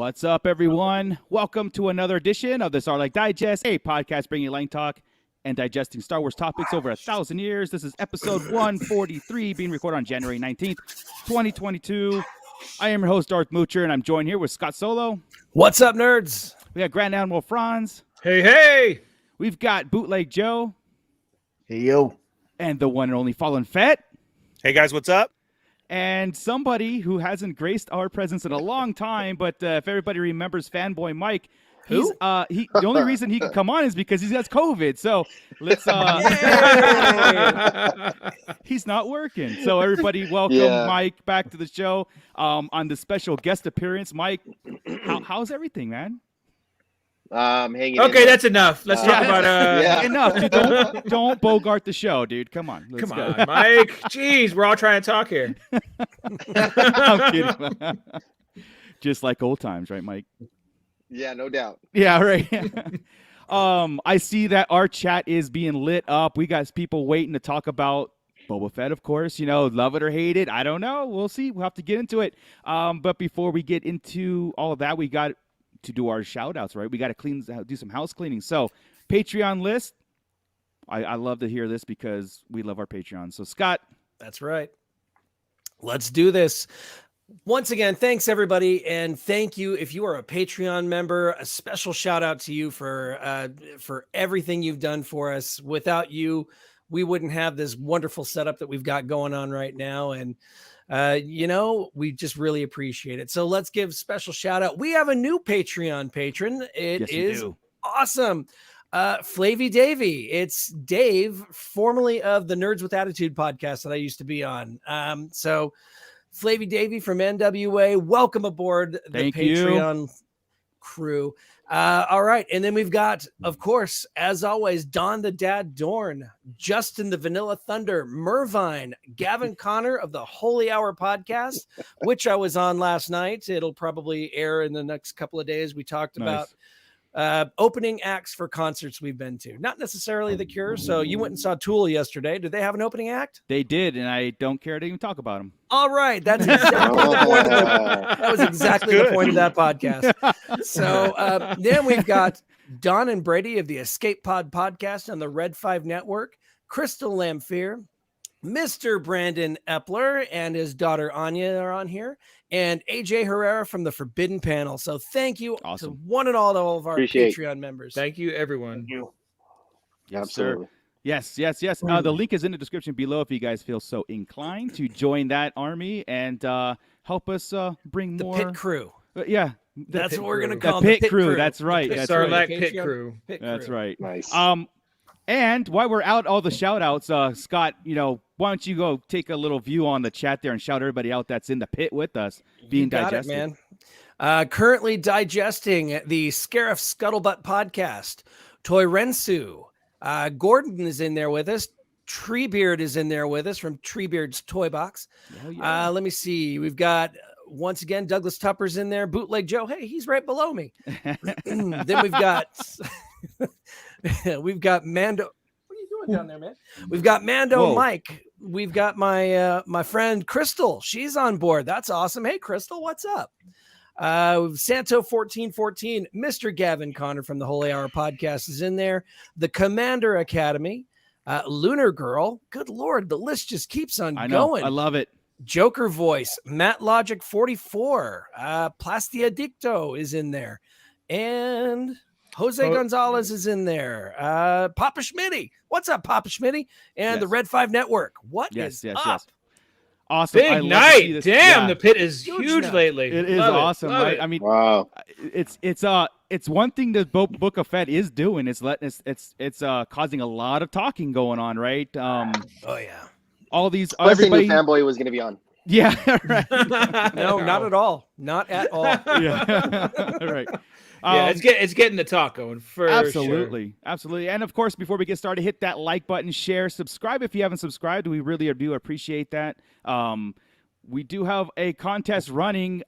What's up, everyone? Welcome to another edition of the Star Like Digest, a podcast bringing you lang talk and digesting Star Wars topics over 1,000 years. This is episode 143, being recorded on January 19th, 2022. I am your host, Darth Moocher, and I'm joined here with Scott Solo. What's up, nerds? We got Grand Admiral Franz. Hey, hey! We've got Bootleg Joe. Hey, yo. And the one and only Fallen Fett. Hey, guys, what's up? And somebody who hasn't graced our presence in a long time, but if everybody remembers Fanboy Mike, the only reason he can come on is because he has COVID. So let's he's not working. So everybody welcome Mike back to the show on the special guest appearance. Mike, how's everything, man? Hanging okay, that's enough. Let's talk about enough. Dude, don't bogart the show, dude. Come on. Let's go. Mike. Jeez, we're all trying to talk here. I'm kidding. Just like old times, right, Mike? Yeah, no doubt. Yeah, right. I see that our chat is being lit up. We got people waiting to talk about Boba Fett, of course. You know, love it or hate it. I don't know. We'll see. We'll have to get into it. But before we get into all of that, we got to do our shout outs, right? We got to do some house cleaning. So Patreon list. I love to hear this because we love our Patreon. So Scott. That's right. Let's do this. Once again, thanks everybody. And thank you. If you are a Patreon member, a special shout out to you for everything you've done for us. Without you, we wouldn't have this wonderful setup that we've got going on right now. And we just really appreciate it. So let's give special shout out. We have a new Patreon patron. It is awesome. Flavy Davy. It's Dave, formerly of the Nerds with Attitude podcast that I used to be on. So Flavy Davy from NWA, welcome aboard the Patreon crew. All right. And then we've got, of course, as always, Don the Dad Dorn, Justin the Vanilla Thunder, Mervine, Gavin Connor of the Holy Hour podcast, which I was on last night. It'll probably air in the next couple of days. We talked about opening acts for concerts we've been to. Not necessarily The Cure. So you went and saw Tool yesterday. Did they have an opening act? They did, and I don't care to even talk about them. All right. That's exactly the point that was exactly the point of that podcast. So then we've got Don and Brady of the Escape Pod podcast on the Red 5 Network, Crystal Lamphere, Mr. Brandon Epler and his daughter Anya are on here, and AJ Herrera from the Forbidden Panel. So thank you to one and all of our Patreon members. Thank you, everyone. Thank you. Yes, Absolutely. Sir. Yes. The link is in the description below if you guys feel so inclined to join that army and help us bring more. The Pit Crew. That's what we're going to call the Pit Crew. That's right. The Sarlacc Pit Crew. That's right. Nice. And while we're out, all the shout outs, Scott, why don't you go take a little view on the chat there and shout everybody out that's in the pit with us being digested. It, man. Currently digesting the Scarif Scuttlebutt podcast. Toy Rensu. Gordon is in there with us. Treebeard is in there with us from Treebeard's Toy Box. Let me see. We've got, once again, Douglas Tupper's in there. Bootleg Joe. Hey, he's right below me. Then we've got... we've got Mando. What are you doing down there, man? We've got Mando Mike. We've got my friend Crystal. She's on board. That's awesome. Hey, Crystal, what's up? Santo 1414, Mr. Gavin Connor from the Holy Hour podcast is in there. The Commander Academy, Lunar Girl. Good Lord, the list just keeps on going. I love it. Joker Voice, Matt Logic 44, Plastia Dicto is in there, and Jose Gonzalez is in there. Papa Schmitty. What's up, Papa Schmitty? And the Red 5 Network. What is up? Awesome. Big night. Damn, the pit is huge lately. It is awesome, right? I mean, wow. It's one thing the Book of Fett is doing. It's causing a lot of talking going on, right? All these everybody Fanboy was going to be on. Yeah, right. No, not at all. Not at all. Yeah. Right. It's getting the talk going for absolutely. Sure. Absolutely. And of course, before we get started, hit that like button, share, subscribe if you haven't subscribed. We really do appreciate that. We do have a contest running.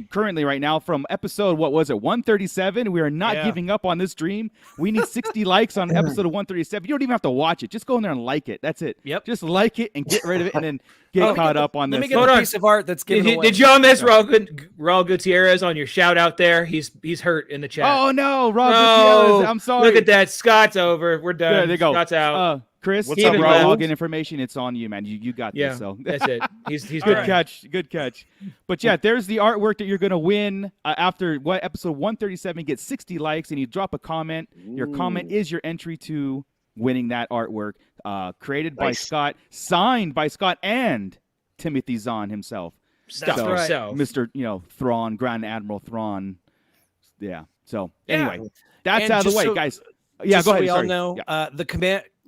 currently right now from episode, what was it, 137. We are not giving up on this dream. We need 60 likes on episode of 137. You don't even have to watch it. Just go in there and like it. That's it. Yep. Just like it and get rid of it and then get caught up on this. Let me get a piece of art that's given away. Did y'all miss Raul Gutierrez on your shout out there? He's hurt in the chat. Oh no, Raul Gutierrez. I'm sorry. Look at that. Scott's over. We're done. There they go. Scott's out. Chris, what's up, Raul? login information. It's on you, man. You got this. So that's it. He's good catch. Good catch. But yeah, there's the artwork that you're gonna win after episode 137 gets 60 likes, and you drop a comment. Your comment is your entry to winning that artwork. Created by Scott, signed by Scott and Timothy Zahn himself. That's right. Mr. Thrawn, Grand Admiral Thrawn. Yeah. So anyway, that's out of the way, guys. Yeah, go ahead. We all know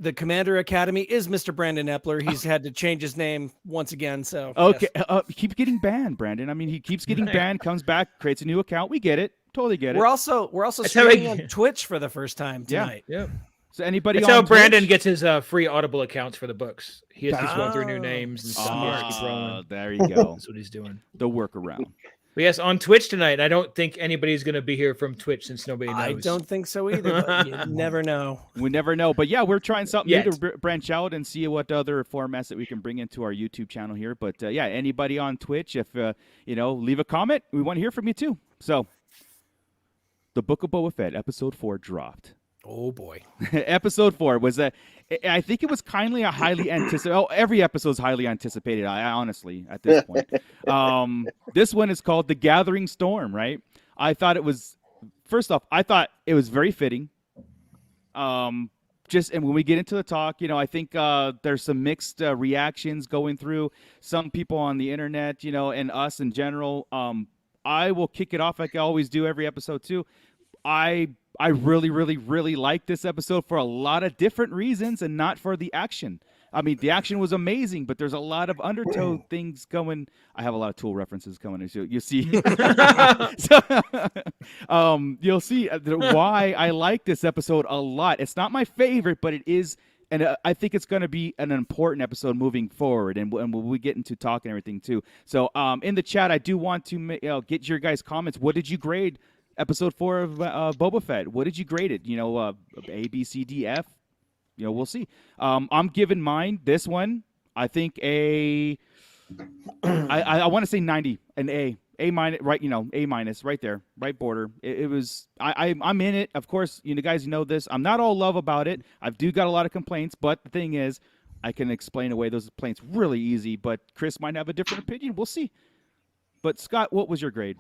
the Commander Academy is Mr. Brandon Epler. He's had to change his name once again. So okay, keep getting banned, Brandon. I mean, he keeps getting banned, comes back, creates a new account. We get it, totally get it. We're also streaming on Twitch for the first time tonight. Yeah. So anybody? That's how Twitch? Brandon gets his free Audible accounts for the books. He has to go through new names and stuff. There you go. That's what he's doing. The workaround. But yes, on Twitch tonight. I don't think anybody's going to be here from Twitch since nobody knows. I don't think so either. But you never know. We never know. But yeah, we're trying something new to branch out and see what other formats that we can bring into our YouTube channel here. But yeah, anybody on Twitch, if leave a comment, we want to hear from you too. So, the Book of Boba Fett, episode 4 dropped. Oh boy, episode 4 was I think it was kindly a highly anticipated. Oh, every episode's highly anticipated. I honestly, at this point, this one is called The Gathering Storm. Right? I thought it was. First off, I thought it was very fitting. And when we get into the talk, I think there's some mixed reactions going through. Some people on the internet, and us in general. I will kick it off like I always do every episode too. I really, really, really like this episode for a lot of different reasons and not for the action. I mean, the action was amazing, but there's a lot of undertow things going. I have a lot of Tool references coming in, so you see. You'll see why I like this episode a lot. It's not my favorite, but it is, and I think it's going to be an important episode moving forward, and we'll get into talk and everything too. So in the chat, I do want to get your guys' comments. What did you grade Episode 4 of Boba Fett? What did you grade it? A, B, C, D, F? We'll see. I'm giving mine, this one, I think I want to say 90, an A. A minus, right? A minus, right there, right border. It was. I'm in it. Of course, guys know this. I'm not all love about it. I've got a lot of complaints, but the thing is, I can explain away those complaints really easy. But Chris might have a different opinion. We'll see. But Scott, what was your grade?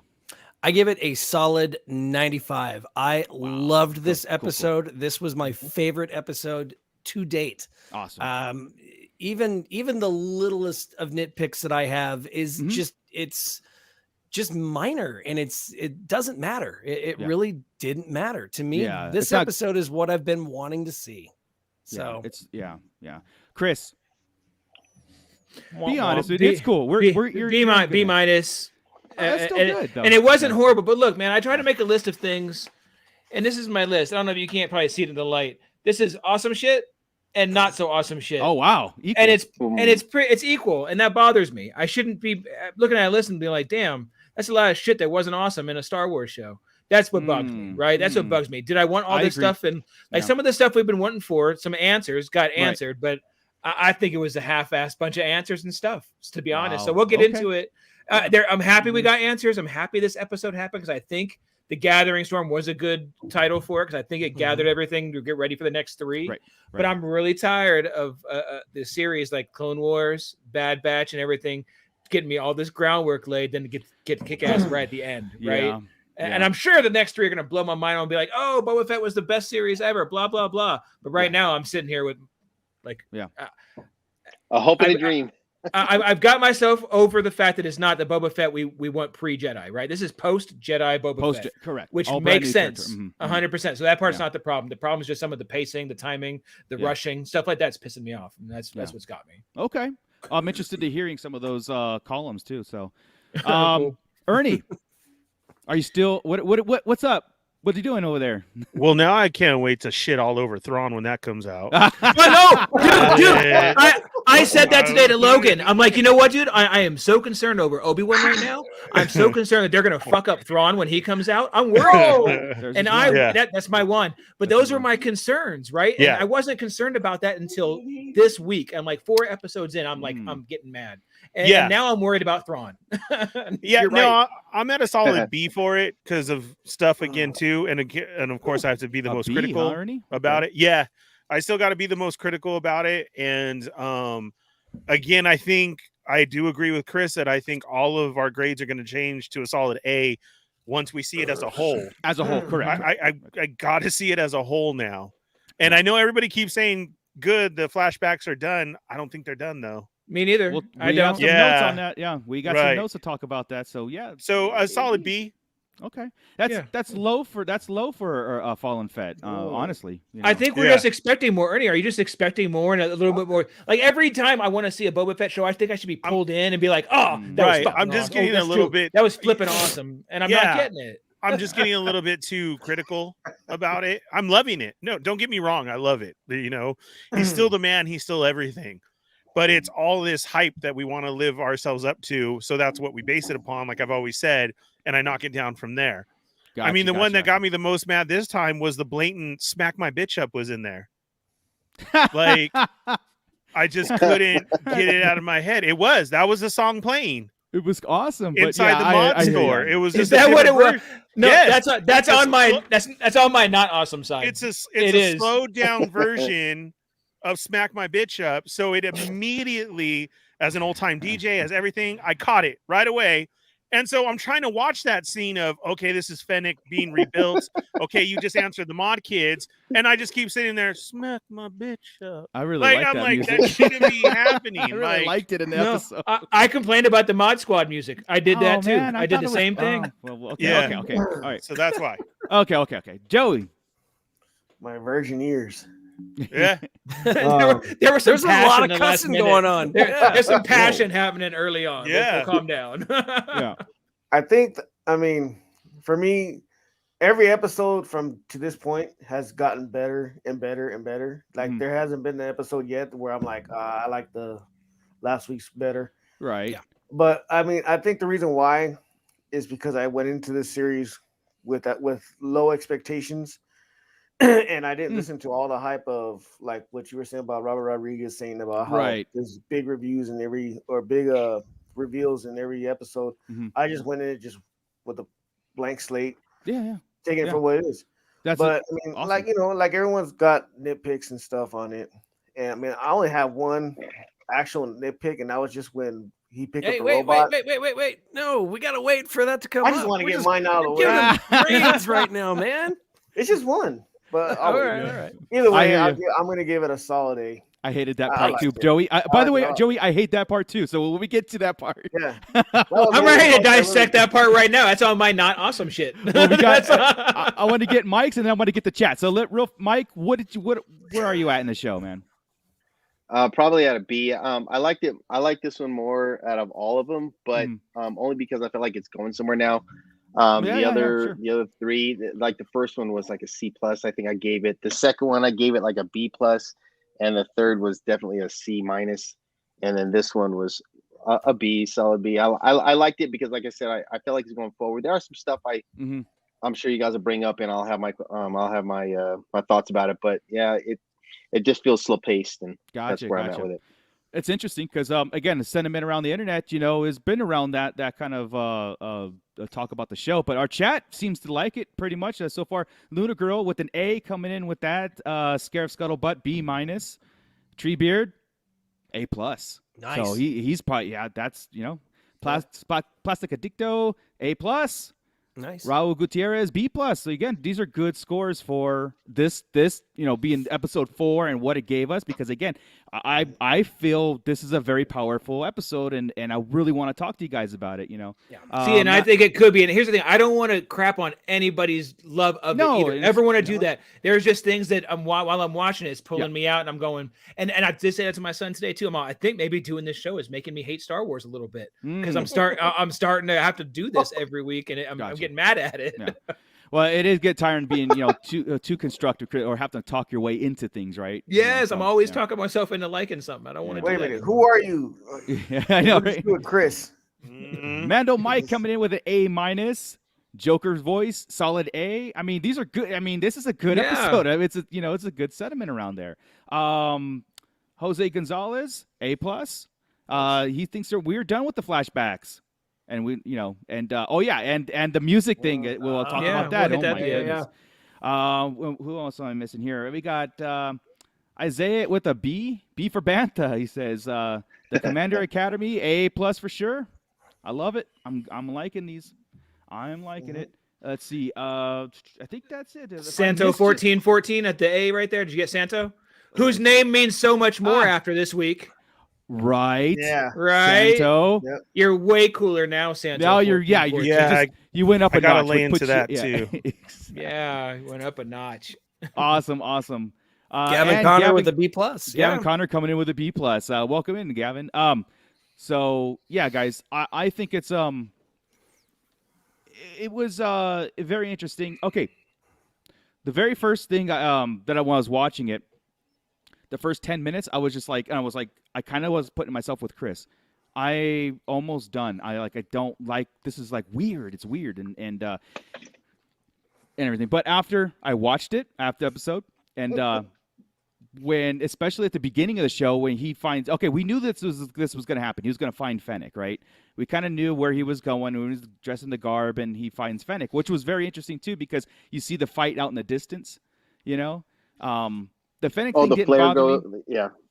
I give it a solid 95. I loved this episode. Cool. This was my favorite episode to date. Awesome. Even the littlest of nitpicks that I have is it's just minor, and it doesn't matter. It really didn't matter to me. Yeah, this episode is what I've been wanting to see. So yeah. Chris, be honest. It's cool. You're B minus. That's still good, though. And it wasn't horrible, but look, man, I tried to make a list of things, and this is my list. I don't know if you can't probably see it in the light. This is awesome shit and not so awesome shit. Oh wow, equal. And it's equal, and that bothers me. I shouldn't be looking at a list and being like, damn, that's a lot of shit that wasn't awesome in a Star Wars show. That's what bugs me, right? That's what bugs me. Did I want all this stuff? And some of the stuff we've been wanting for, some answers got answered, but I think it was a half-assed bunch of answers and stuff, to be honest. So we'll get into it. I'm happy we got answers. I'm happy this episode happened because I think The Gathering Storm was a good title for it because I think it gathered everything to get ready for the next 3. Right. But I'm really tired of the series like Clone Wars, Bad Batch, and everything getting me all this groundwork laid, then to get kick-ass right at the end, right? Yeah. And I'm sure the next 3 are going to blow my mind and be like, oh, Boba Fett was the best series ever, blah, blah, blah. But right now I'm sitting here with a hope and a dream. I've got myself over the fact that it's not the Boba Fett we want pre-Jedi, right? This is post-Jedi Boba Fett. Correct. Which makes sense, 100%. So that part's not the problem. The problem is just some of the pacing, the timing, the rushing, stuff like that's pissing me off. And that's what's got me. Okay. I'm interested in hearing some of those columns too. So, cool. Ernie, are you still, what's up? What are you doing over there? Well, now I can't wait to shit all over Thrawn when that comes out. Dude, I said that today to Logan. I'm like, you know what, dude? I am so concerned over Obi-Wan right now. I'm so concerned that they're gonna fuck up Thrawn when he comes out. I'm worried. And that's my one. But those are my concerns, right? Yeah. And I wasn't concerned about that until this week. I'm like 4 episodes in. I'm like, I'm getting mad. And now I'm worried about Thrawn. You're right. I'm at a solid B for it because of stuff again too, and of course I have to be the most critical about it. Yeah, I still got to be the most critical about it, and again, I think I do agree with Chris that I think all of our grades are going to change to a solid A once we see it as a whole. As a whole, correct. I got to see it as a whole now, and I know everybody keeps saying good. The flashbacks are done. I don't think they're done though. Me neither. Well, I got some notes on that. Yeah, we got some notes to talk about that. So yeah. So a solid B. Okay, that's low for Fallen Fett. Honestly, I think we're just expecting more. Ernie, are you just expecting more and a little bit more? Like every time I want to see a Boba Fett show, I think I should be pulled in and be like, "Oh, that was I'm just getting a little bit. That was flipping awesome," and I'm not getting it. I'm just getting a little bit too critical about it. I'm loving it. No, don't get me wrong. I love it. You know, he's still the man. He's still everything. But it's all this hype that we want to live ourselves up to. So that's what we base it upon, like I've always said. And I knock it down from there. I mean, the one that got me the most mad this time was the blatant smack my bitch up was in there. Like, I just couldn't get it out of my head. That was the song playing. It was awesome. Inside the mod store. It was just that what it was? No, yes, that's on my not awesome side. It's a slowed down version of Smack My Bitch Up. So it immediately, as an old-time DJ, as everything, I caught it right away. And so I'm trying to watch that scene of, okay, this is Fennec being rebuilt. Okay, you just answered the mod kids. And I just keep sitting there, smack my bitch up. I really like that music. That shouldn't be happening. I really liked it in the episode. I complained about the Mod Squad music. I did that too. Man, I did the same thing. Okay. All right. So that's why. Okay. Joey. My virgin ears. Yeah. there was a lot of cussing going on. There's some passion happening early on. Yeah. We'll calm down. Yeah. I think, for me, every episode to this point has gotten better and better and better. Like there hasn't been an episode yet where I'm like, I like the last week's better. Right. Yeah. But I think the reason why is because I went into this series with low expectations. And I didn't listen to all the hype of like what you were saying about Robert Rodriguez saying about how there's big reviews in big reveals in every episode. Mm-hmm. I just went in it just with a blank slate. Yeah. Taking it for what it is. Awesome. Like everyone's got nitpicks and stuff on it. And I only have one actual nitpick, and that was just when he picked up the robot. Wait. No, we gotta wait for that to come I just want to get mine out of the way. Grades right now, man. It's just one. But all right. Either way, I'm going to give it a solid A. I hated that part too, Joey. By the way, Joey, I hate that part too. So when we get to that part, I'm ready to dissect that part right now. That's all my not awesome shit. Well, I want to get Mike's, and then I want to get the chat. So Mike, where are you at in the show, man? Probably at a B. I liked it. I like this one more out of all of them, but only because I feel like it's going somewhere now. The other three, like the first one was like a C plus. I think I gave it. The second one I gave it like a B plus, and the third was definitely a C minus, and then this one was a B, solid B. I liked it because, like I said, I feel like it's going forward. There are some stuff I'm sure you guys will bring up, and I'll have my my thoughts about it. But yeah, it just feels slow paced, and that's where I'm at with it. It's interesting because, again, the sentiment around the internet, has been around that kind of talk about the show. But our chat seems to like it pretty much so far. Luna Girl with an A coming in with that. Scarif Scuttlebutt, B minus. Treebeard, A plus. Nice. So he's probably, that's, Plastic Addicto, A plus. Nice. Raul Gutierrez, B plus. So again, these are good scores for this being episode 4 and what it gave us, because again, I feel this is a very powerful episode, and I really want to talk to you guys about it. Yeah. I think it could be. And here's the thing: I don't want to crap on anybody's love of it either. Ever want to do that? There's just things that while I'm watching it's pulling me out, and I'm going. And I did say that to my son today too. I think maybe doing this show is making me hate Star Wars a little bit because I'm starting to have to do this every week, and I'm getting mad at it. Yeah. Well, it is get tiring being, too constructive or have to talk your way into things, right? Yes, I'm always talking myself into liking something. I don't want to. Wait a minute, who are you? Yeah, I know, right? With Chris. Mando Mike coming in with an A-. Joker's voice, solid A. I mean, these are good. I mean, this is a good episode. It's a good sentiment around there. Jose Gonzalez, A+. He thinks we're done with the flashbacks. And and the music thing. We'll talk about that. We'll my goodness. Who else am I missing here? We got Isaiah with a B. B for Bantha. He says the Commander Academy, A+ for sure. I love it. I'm liking these. I'm liking it. Let's see. I think that's it. Santo 1414 at the A right there. Did you get Santo? Whose name means so much more after this week. Right. Yeah. Right. Santo. Yep. You're way cooler now, Santo. Now you went up a notch. I gotta lay into that too. Yeah, you went up a notch. Awesome. Gavin Connor with a B+. Gavin Connor coming in with a B+. Welcome in, Gavin. So yeah, guys, I think it's it was very interesting. Okay, the very first thing that I was watching it, the first 10 minutes, I kind of was putting myself with Chris. I almost done. I don't like this. Is like weird. It's weird and everything. But after I watched it, after the episode, and when, especially at the beginning of the show, when he finds, we knew this was going to happen. He was going to find Fennec, right? We kind of knew where he was going. He was dressed in the garb, and he finds Fennec, which was very interesting too, because you see the fight out in the distance. The Fennec thing didn't bother me.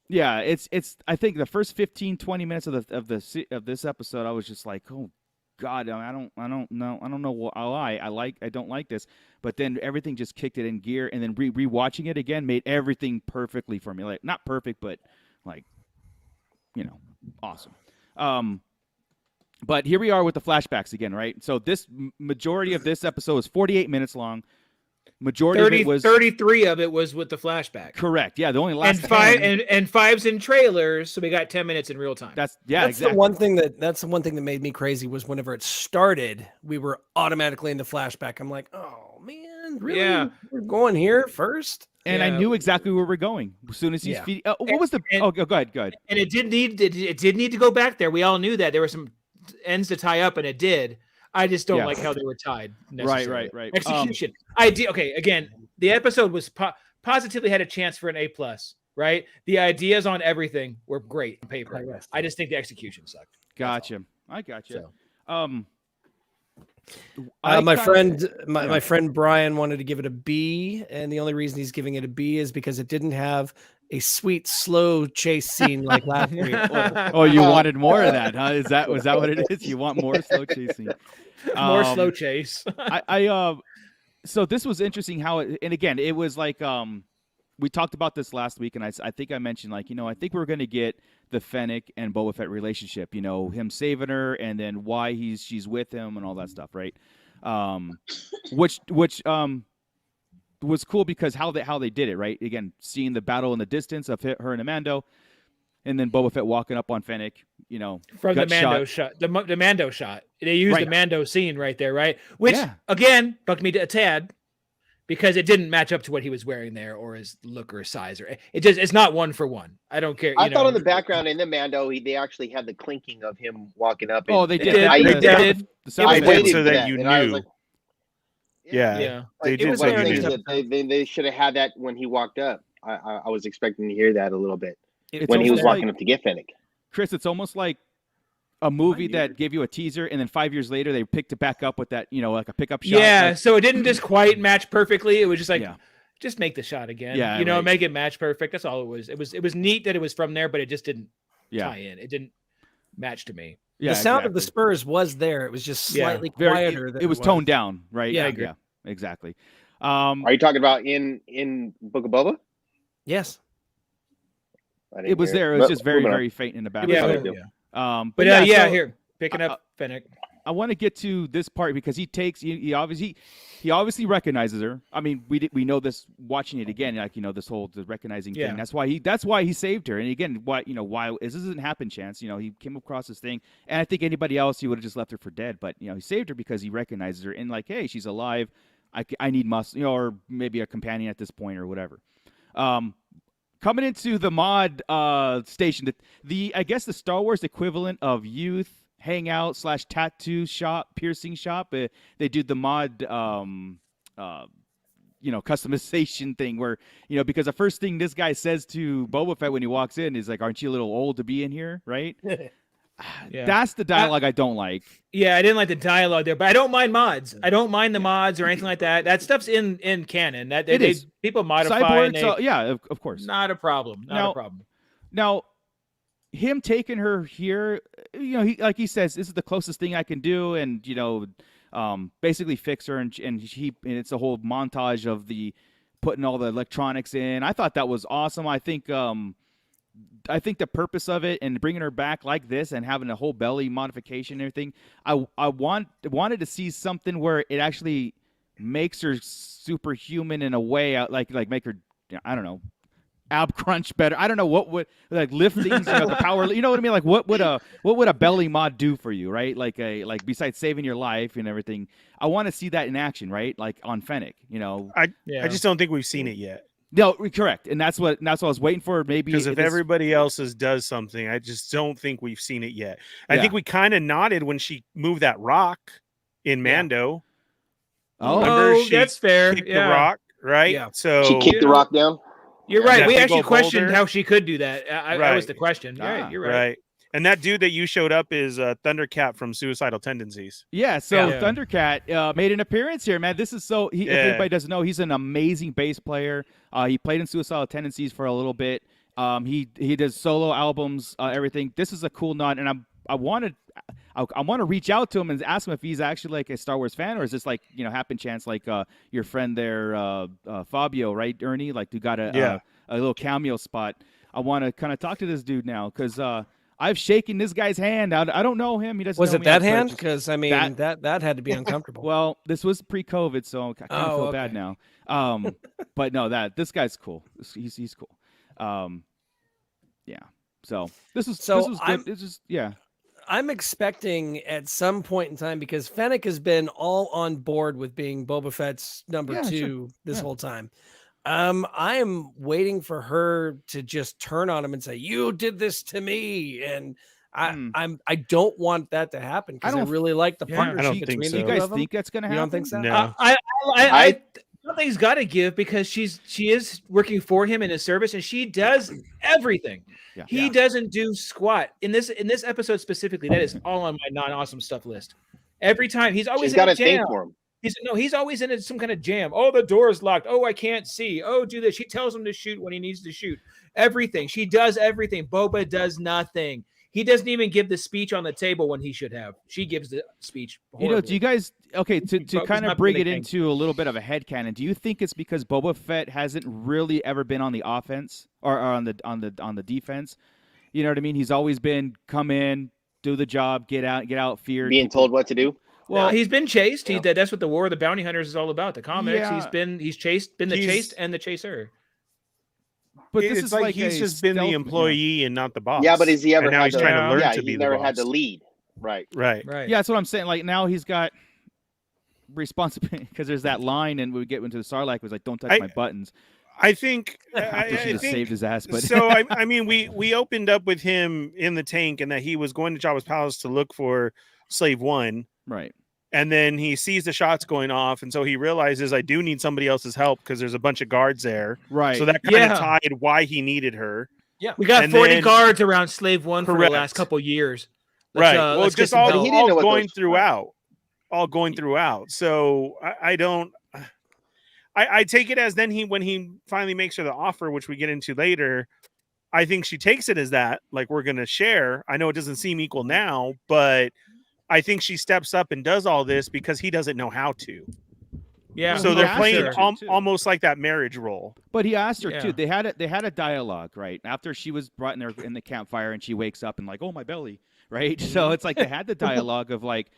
Yeah. It's. I think the first 15-20 minutes of this episode, I was just like, oh God, I don't know why I don't like this. But then everything just kicked it in gear, and then rewatching it again made everything perfectly for me. Like, not perfect, but awesome. But here we are with the flashbacks again, right? So this majority of this episode is 48 minutes long. Majority of it was 33 of it was with the flashback. Correct. Yeah, the only last and 5's in trailers, so we got 10 minutes in real time. That's exactly. the one thing that made me crazy was whenever it started, we were automatically in the flashback. I'm like, oh man, really? Yeah. We're going here first. And I knew exactly where we're going as soon as he's feeding. What was the? Go ahead. And it did need to go back there. We all knew that there were some ends to tie up, and it did. I just don't like how they were tied. Right. Execution. Again, the episode was positively had a chance for an A+, right? The ideas on everything were great on paper. I just think the execution sucked. Gotcha. I gotcha. So. My friend Brian wanted to give it a B, and the only reason he's giving it a B is because it didn't have a sweet slow chase scene like last week. You wanted more of that, huh? Was that what it is? You want more slow chasing? More slow chase. So this was interesting how it, and again, it was like we talked about this last week, and I think I mentioned I think we're going to get the Fennec and Boba Fett relationship, him saving her, and then why she's with him and all that stuff, right? Which was cool because how they did it, right? Again, seeing the battle in the distance of her and Mando, and then Boba Fett walking up on Fennec, from the Mando shot, the Mando shot. They used the Mando scene right there, right? Which again bugged me a tad because it didn't match up to what he was wearing there, or his look or size, or it's not one for one. I don't care. I thought in the background in the Mando, they actually had the clinking of him walking up. They did. I did. I waited so that you knew. Yeah. They did. Was so there you knew. They should have had that when he walked up. I was expecting to hear that a little bit It's when he was almost walking up to get Fennec. Chris, it's almost like a movie that gave you a teaser, and then 5 years later they picked it back up with that, like a pickup shot. Yeah, so it didn't just quite match perfectly. It was just just make the shot again. Yeah, make it match perfect. That's all it was. It was neat that it was from there, but it just didn't tie in. It didn't match to me. Yeah, the sound of the Spurs was there. It was just slightly quieter. It was toned down, right? Yeah, I agree. Yeah, exactly. Are you talking about in Book of Boba? Yes. It was there. It was just very, very faint in the background. But here, picking up Fennec. I want to get to this part because he obviously recognizes her. I mean, we know this watching it again, this whole recognizing thing. That's why he saved her. And again, why this doesn't happen chance. He came across this thing, and I think anybody else he would have just left her for dead. But he saved her because he recognizes her and hey, she's alive. I need muscle, or maybe a companion at this point or whatever. Coming into the mod station, I guess the Star Wars equivalent of youth hangout / tattoo shop, piercing shop. They do the mod customization thing where, because the first thing this guy says to Boba Fett when he walks in is like, aren't you a little old to be in here? Right. Yeah. That's the dialogue I don't like. Yeah, I didn't like the dialogue there, but I don't mind mods. I don't mind the mods or anything like that. That stuff's in canon. That it is. People modify. Cyborgs, of course. Not a problem. Not a problem. Now, him taking her here, he says, this is the closest thing I can do, and basically fix her, and it's a whole montage of the putting all the electronics in. I thought that was awesome. I think the purpose of it and bringing her back like this and having a whole belly modification and everything, I wanted to see something where it actually makes her superhuman in a way, like make her, I don't know, ab crunch better. I don't know what would, like, lift things, the power. You know what I mean? Like what would a belly mod do for you, right? Like besides saving your life and everything. I want to see that in action, right? Like on Fennec, I just don't think we've seen it yet. No, correct, and that's what I was waiting for. Maybe because if everybody else's does something, I just don't think we've seen it yet. I think we kind of nodded when she moved that rock in Mando. Oh, that's fair. Kicked the rock, right? Yeah. So she kicked the rock down. You're right. We actually questioned how she could do that. That was the question. You're right. Right. And that dude that you showed up is Thundercat from Suicidal Tendencies. Yeah, so Thundercat made an appearance here, man. This is so. If anybody doesn't know, he's an amazing bass player. He played in Suicidal Tendencies for a little bit. He does solo albums, everything. This is a cool nod, and I want to reach out to him and ask him if he's actually like a Star Wars fan, or is this like happen chance like your friend there, Fabio, right, Ernie, like who got a little cameo spot. I want to kind of talk to this dude now because. I've shaken this guy's hand. I don't know him. He doesn't. Was know it me. that hand? Because I mean, that had to be uncomfortable. Well, this was pre-COVID, so I kind of feel bad now. But no, this guy's cool. He's cool. Yeah. So this was good. It's just I'm expecting at some point in time, because Fennec has been all on board with being Boba Fett's number 2 this whole time. I am waiting for her to just turn on him and say, "You did this to me," and I don't want that to happen because I really like the partnership between the You guys think that's going to happen? You don't think so? No. I something's got to give because she is working for him in his service, and she does everything. Yeah. He doesn't do squat in this episode specifically. That is all on my non-awesome stuff list. Every time he's always in a jam. For him. He's always in some kind of jam. Oh, the door is locked. Oh, I can't see. Oh, do this. She tells him to shoot when he needs to shoot. Everything. She does everything. Boba does nothing. He doesn't even give the speech on the table when he should have. She gives the speech. Horribly. Do you guys to kind of bring it into a little bit of a headcanon? Do you think it's because Boba Fett hasn't really ever been on the offense or on the defense? You know what I mean? He's always been come in, do the job, get out, fear, being told what to do. Well, he's been chased. That's what the War of the Bounty Hunters is all about. The comics. Yeah. He's chased, been the chased and the chaser. But this is like he's just been the employee and not the boss. Yeah, but is he ever? And now he's trying to learn to be the boss. He never had to lead. Right. Yeah, that's what I'm saying. Like now he's got responsibility because there's that line, and we get into the Sarlacc was like, "Don't touch my buttons." I think I think saved his ass. But so I mean, we opened up with him in the tank, and that he was going to Jabba's palace to look for Slave One. Right. And then he sees the shots going off, and so he realizes I do need somebody else's help because there's a bunch of guards there. Right. So that kind of tied why he needed her. Yeah. We got 40 guards around Slave One for the last couple years. Well, just all going throughout. All going throughout. So I don't. I take it as then when he finally makes her the offer, which we get into later. I think she takes it as that, like we're gonna share. I know it doesn't seem equal now, but I think she steps up and does all this because he doesn't know how to. Yeah. So they're playing almost like that marriage role. But he asked her too. They had a dialogue, right? After she was brought in there in the campfire, and she wakes up and like, oh, my belly, right? So it's like they had the dialogue of like,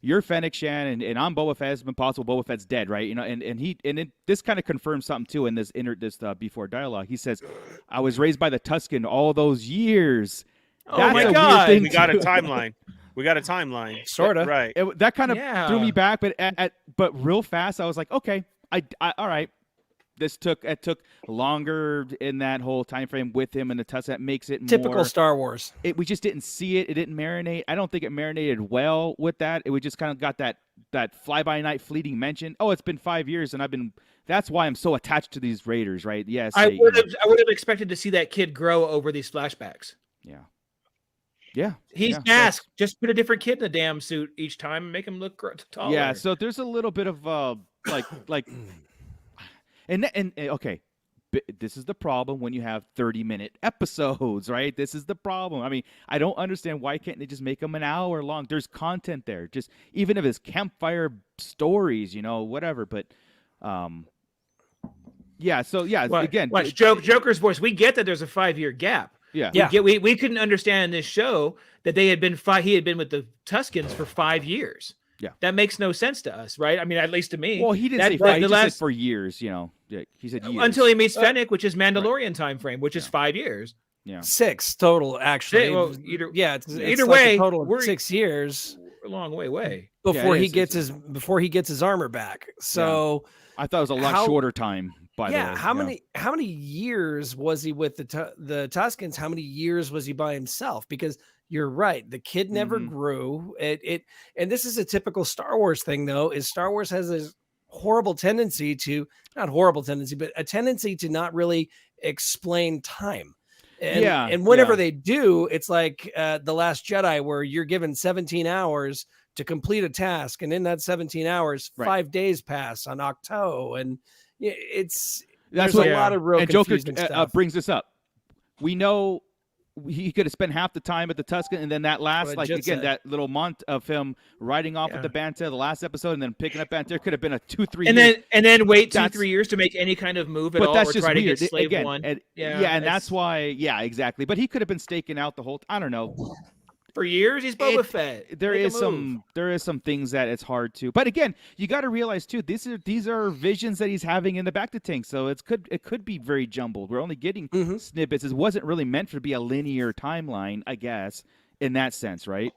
you're Fennec Shan, and I'm Boba Fett. It's impossible. Boba Fett's dead, right? You know, and this kind of confirms something too in this before dialogue. He says, I was raised by the Tusken all those years. Oh my God! We got a timeline. We got a timeline. Sort of. Right. That kind of threw me back, but real fast, I was like, okay, I all right. It took longer in that whole time frame with him and the Tusk. That makes it typical more, Star Wars. We just didn't see it. It didn't marinate. I don't think it marinated well with that. We just kind of got that fly by night fleeting mention. Oh, it's been 5 years, and that's why I'm so attached to these Raiders, right? Yes, I would have expected to see that kid grow over these flashbacks. Yeah. He's masked. Just put a different kid in the damn suit each time and make him look taller. Yeah. So there's a little bit of like. And okay, this is the problem when you have 30-minute episodes, right? This is the problem. I mean, I don't understand why can't they just make them an hour long? There's content there, just even if it's campfire stories, whatever. But, yeah. So yeah, again, watch Joker's voice. We get that there's a 5-year gap. Yeah. We couldn't understand in this show that he had been with the Tuskens for 5 years. Yeah, that makes no sense to us, right? I mean, at least to me. Well, he didn't say 5. He just said for years, He said years. Until he meets Fennec, which is Mandalorian time frame, which is 5 years. Yeah, 6 total actually. Well, either either way, like a total of 6 years. We're a long way before he gets his armor back. So I thought it was a lot shorter time. By the way, how many years was he with the Tuskens? How many years was he by himself? Because you're right, the kid never grew. And this is a typical Star Wars thing, though. Is Star Wars has this horrible tendency not horrible tendency, but a tendency to not really explain time. And whenever they do, it's like The Last Jedi, where you're given 17 hours to complete a task, and in that 17 hours, 5 days pass on Octo, and there's a lot of real and confusing Joker stuff. brings this up. We know he could have spent half the time at the Tusken, and then that last, that little month of him riding off with the Bantha, the last episode, and then picking up Bantha could have been a 2-3 years. And then wait 2-3 years to make any kind of move at all, that's or just try weird. to get Slave Again, One. And that's why, exactly. But he could have been staking out the whole. I don't know. For years, he's Boba Fett. There is some things that it's hard to. But again, you got to realize too, these are visions that he's having in the back to tank. So it could be very jumbled. We're only getting snippets. It wasn't really meant to be a linear timeline, I guess, in that sense, right?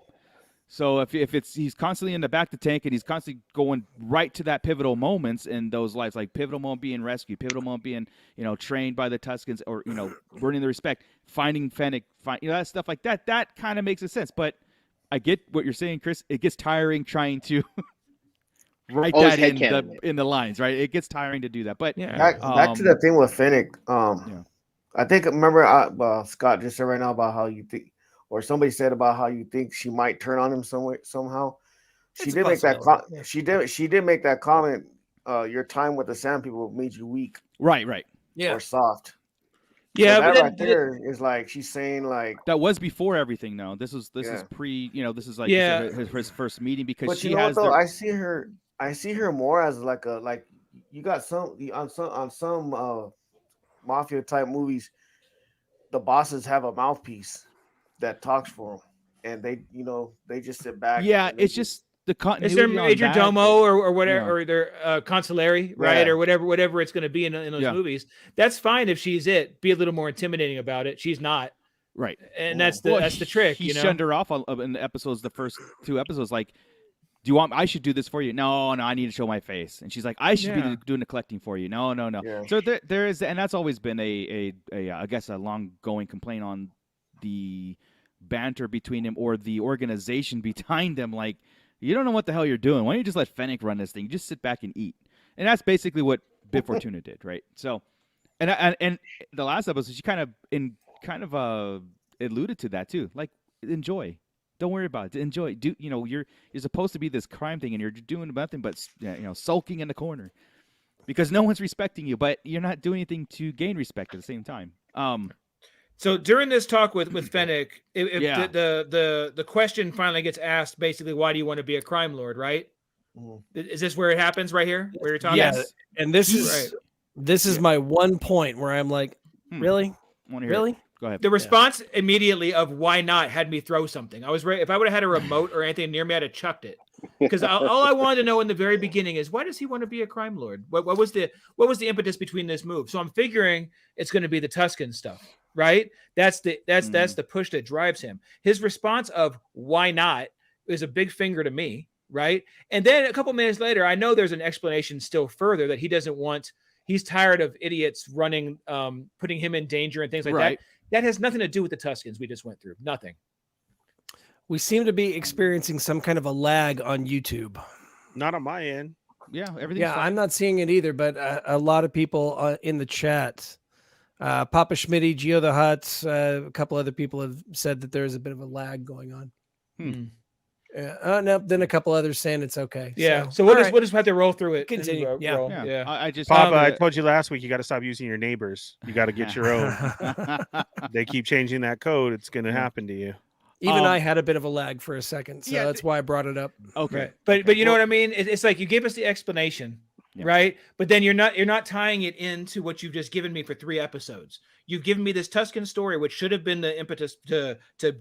So if he's constantly in the back to tank and he's constantly going right to that pivotal moments in those lives, like pivotal moment being rescued, pivotal moment being trained by the Tuskens, or earning the respect, finding Fennec, that stuff like that. That kind of makes a sense. But I get what you're saying, Chris. It gets tiring trying to write that in the lines, right? It gets tiring to do that. But back to the thing with Fennec. I think remember Scott just said right now about how you think. Or somebody said about how you think she might turn on him somehow. She did make that. She did make that comment. Your time with the Sand People made you weak, right, or soft. Yeah, so that right there is like she's saying like that was before everything. Though this is pre. This is like his first meeting because but she has. Though, I see her more as like you got on some mafia type movies. The bosses have a mouthpiece that talks for them, and they just sit back. Yeah, it's just the continuity. Is there Major Domo or whatever, or their consulary, right, or whatever it's going to be in those movies? That's fine if she's it. Be a little more intimidating about it. She's not, right, and that's the trick. He shunned her off in the episodes, the first 2 episodes. Like, do you want? I should do this for you. No, I need to show my face. And she's like, I should be doing the collecting for you. No. Yeah. So there is, and that's always been a I guess a long going complaint on the banter between him or the organization behind them. Like, you don't know what the hell you're doing. Why don't you just let Fennec run this thing? Just sit back and eat. And that's basically what Bib Fortuna did, right? So, and the last episode, she kind of alluded to that too. Like, enjoy. Don't worry about it. Enjoy. You're supposed to be this crime thing, and you're doing nothing but sulking in the corner because no one's respecting you. But you're not doing anything to gain respect at the same time. So during this talk with Fennec, if the question finally gets asked, basically, why do you want to be a crime lord, right? Is this where it happens right here, where you're talking? Yes, and this is my one point where I'm like, really? Really? Go ahead. The response immediately of why not had me throw something. I was ready. If I would have had a remote or anything near me, I'd have chucked it. Because all I wanted to know in the very beginning is, why does he want to be a crime lord? What was the impetus between this move? So I'm figuring it's going to be the Tusken stuff, right? That's the push that drives him. His response of why not is a big finger to me, right? And then a couple minutes later, I know there's an explanation still further that he doesn't want. He's tired of idiots running, putting him in danger and things like that. That has nothing to do with the Tuskens we just went through. Nothing. We seem to be experiencing some kind of a lag on YouTube. Not on my end. Yeah, everything's Yeah, fine. I'm not seeing it either, but a lot of people in the chat, Papa Schmitty, Geo the Hutt, a couple other people have said that there's a bit of a lag going on. No, then a couple others saying it's okay. Yeah, so we'll just have to roll through it. Continue. Yeah. I just Papa, I told you last week you got to stop using your neighbors. You got to get your own. They keep changing that code. It's going to happen to you. Even I had a bit of a lag for a second, so that's why I brought it up. Okay, but you know what I mean? It's like you gave us the explanation, right? But then you're not tying it into what you've just given me for 3 episodes. You've given me this Tusken story, which should have been the impetus to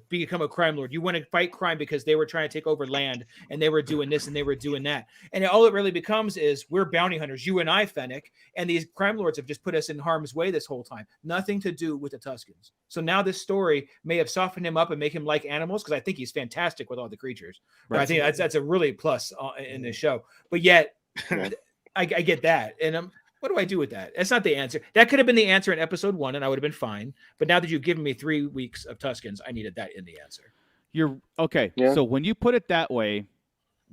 become a crime lord. You want to fight crime because they were trying to take over land and they were doing this and they were doing that. And all it really becomes is we're bounty hunters, you and I, Fennec, and these crime lords have just put us in harm's way this whole time. Nothing to do with the Tuskens. So now this story may have softened him up and make him like animals, because I think he's fantastic with all the creatures. Right. I think that's a really plus in this show. But yet, I get that. And what do I do with that? That's not the answer. That could have been the answer in episode 1, and I would have been fine. But now that you've given me 3 weeks of Tuskens, I needed that in the answer. You're okay. Yeah. So when you put it that way,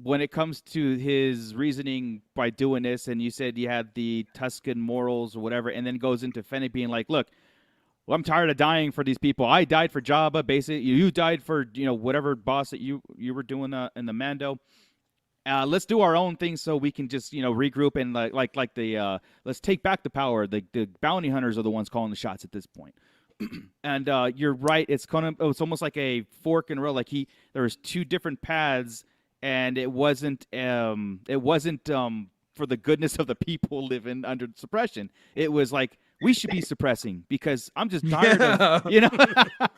when it comes to his reasoning by doing this, and you said you had the Tusken morals or whatever, and then goes into Fennec being like, look, well, I'm tired of dying for these people. I died for Jabba, basically. You died for, whatever boss that you were doing in the Mando. Let's do our own thing so we can just, regroup and like the let's take back the power. The bounty hunters are the ones calling the shots at this point. And you're right. It's almost like a fork and roll. Like there was 2 different paths, and it wasn't for the goodness of the people living under suppression. It was like, we should be suppressing because I'm just tired of,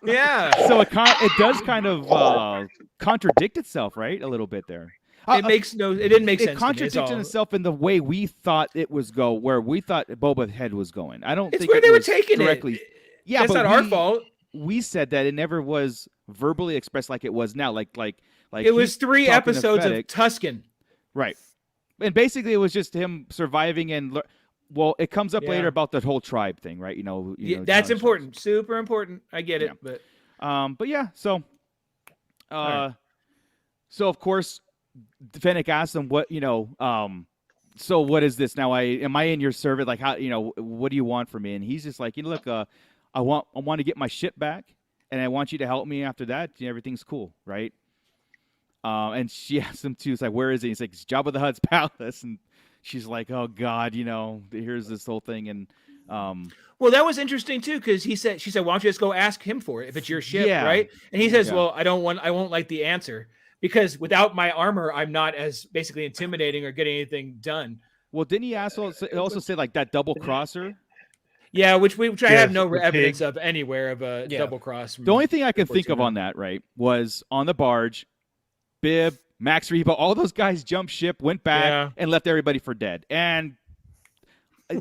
Yeah. So it does kind of contradict itself, right? A little bit there. It didn't make sense. It contradicted itself in the way we thought it was where we thought Boba Fett was going. I don't think where they were taking directly. It. Yeah, that's but not our fault. We said that it never was verbally expressed like it was now. Like it was 3 episodes of Tusken. Right. And basically it was just him surviving and well, it comes up later about the whole tribe thing, right? That's important. Super important. I get it, but yeah, so so of course Fennec asked him what, so what is this now? Am I in your service? Like, how, what do you want from me? And he's just like, look, I want to get my ship back, and I want you to help me after that. Everything's cool, right? And she asked him too. It's like, where is it? He's like, it's Jabba the Hutt's palace, and she's like, oh God, here's this whole thing, and well, that was interesting too, because she said, why don't you just go ask him for it if it's your ship, right? And he says, well, I won't like the answer. Because without my armor, I'm not as basically intimidating or getting anything done. Well, didn't he also say like that double crosser? Yeah, which I have no evidence of anywhere of a double cross. The only thing I can think of on that, right, was on the barge, Bib, Max Reba, all those guys jumped ship, went back, and left everybody for dead. And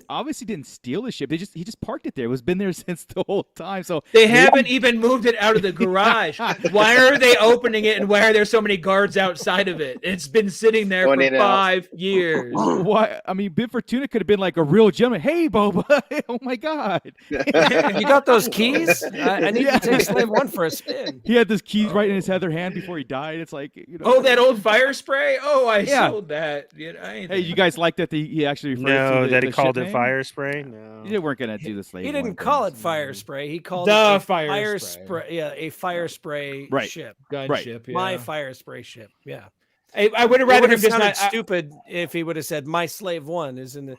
obviously didn't steal the ship. He just parked it there. It was been there since the whole time. So they haven't even moved it out of the garage. Why are they opening it, and why are there so many guards outside of it? It's been sitting there for 5 years. Why? I mean, Bib Fortuna could have been like a real gentleman. Hey, Boba. Oh my God. You got those keys? I need to take Slave 1 for a spin. He had those keys right in his other hand before he died. It's like, oh, that old fire spray. Oh, I sold that. Hey, you guys like that? He actually referred to that he called it fire spray. No, you weren't gonna do the Slave. He didn't call it fire spray. He called it fire spray. Yeah, a fire spray ship, gunship. Yeah. My fire spray ship. Yeah, I would have rather him just not stupid if he would have said my Slave 1 is in the.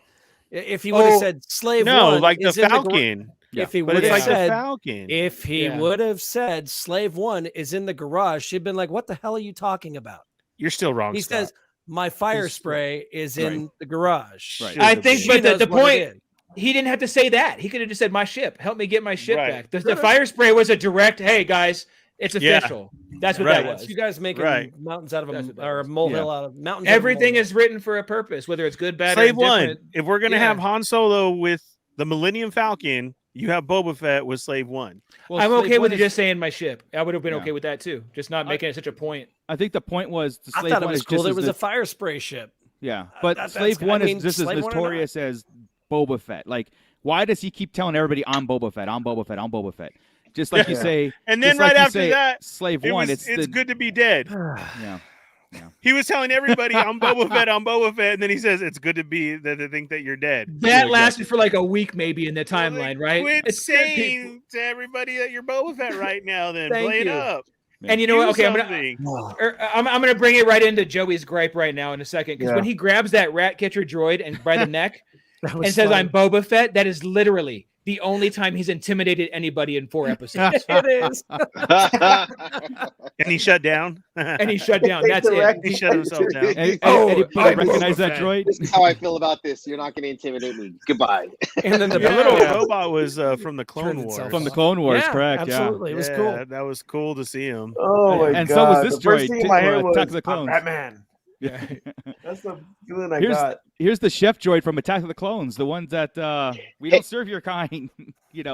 If he would have said Slave 1, like the Falcon. If he would have said, if he would have said Slave 1 is in the garage, she'd been like, "What the hell are you talking about?" You're still wrong. He says, "My fire spray is in the garage." Right. I think, but the point, he didn't have to say that. He could have just said, "My ship, help me get my ship back." The fire spray was a direct, "Hey guys, it's official." That's what that was. You guys making mountains out of them, or a molehill out of mountains. Everything is written for a purpose, whether it's good, bad, Slave or indifferent. 1. If we're gonna have Han Solo with the Millennium Falcon, You have Boba Fett with Slave One. Well, I'm okay with you just saying my ship. I would have been okay with that too. Just not making it such a point. I think the point was I thought it was cool. There was a fire spray ship. Yeah, but Slave One is just as notorious as Boba Fett. Like, why does he keep telling everybody I'm Boba Fett? I'm Boba Fett. I'm Boba Fett. Just like you say, and then right after that, Slave One. It's good to be dead. Yeah. He was telling everybody, "I'm Boba Fett, I'm Boba Fett," and then he says, "It's good to be that they think that you're dead." That lasted for like a week, maybe in the timeline, right? Quit saying to everybody that you're Boba Fett right now. Then play it up. And you know what? Okay, I'm gonna bring it right into Joey's gripe right now in a second, because when he grabs that rat catcher droid and by the neck and says, "I'm Boba Fett," that is literally the only time he's intimidated anybody in 4 episodes. It is. And he shut down. That's it. He shut himself down. I recognize that droid. This is how I feel about this. You're not going to intimidate me. Goodbye. And then the little robot was from the Clone Wars. From the Clone Wars, correct? Absolutely. Yeah. It was cool. That was cool to see him. Oh my god! And so was this droid. Attack of the Clones. Batman. Yeah. That's the feeling I got. Here's the chef droid from Attack of the Clones, the ones that we don't serve your kind.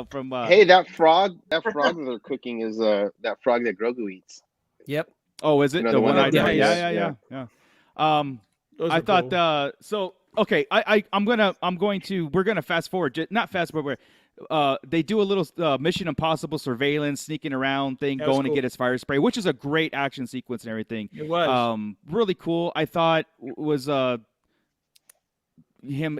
From hey, that frog that they're cooking is that frog that Grogu eats. Yep. Oh, is it the one? Yeah. I thought cool. so. Okay, we're gonna fast forward, not fast forward. They do a little Mission Impossible surveillance, sneaking around thing, going to get his fire spray, which is a great action sequence and everything. It was really cool. I thought was him,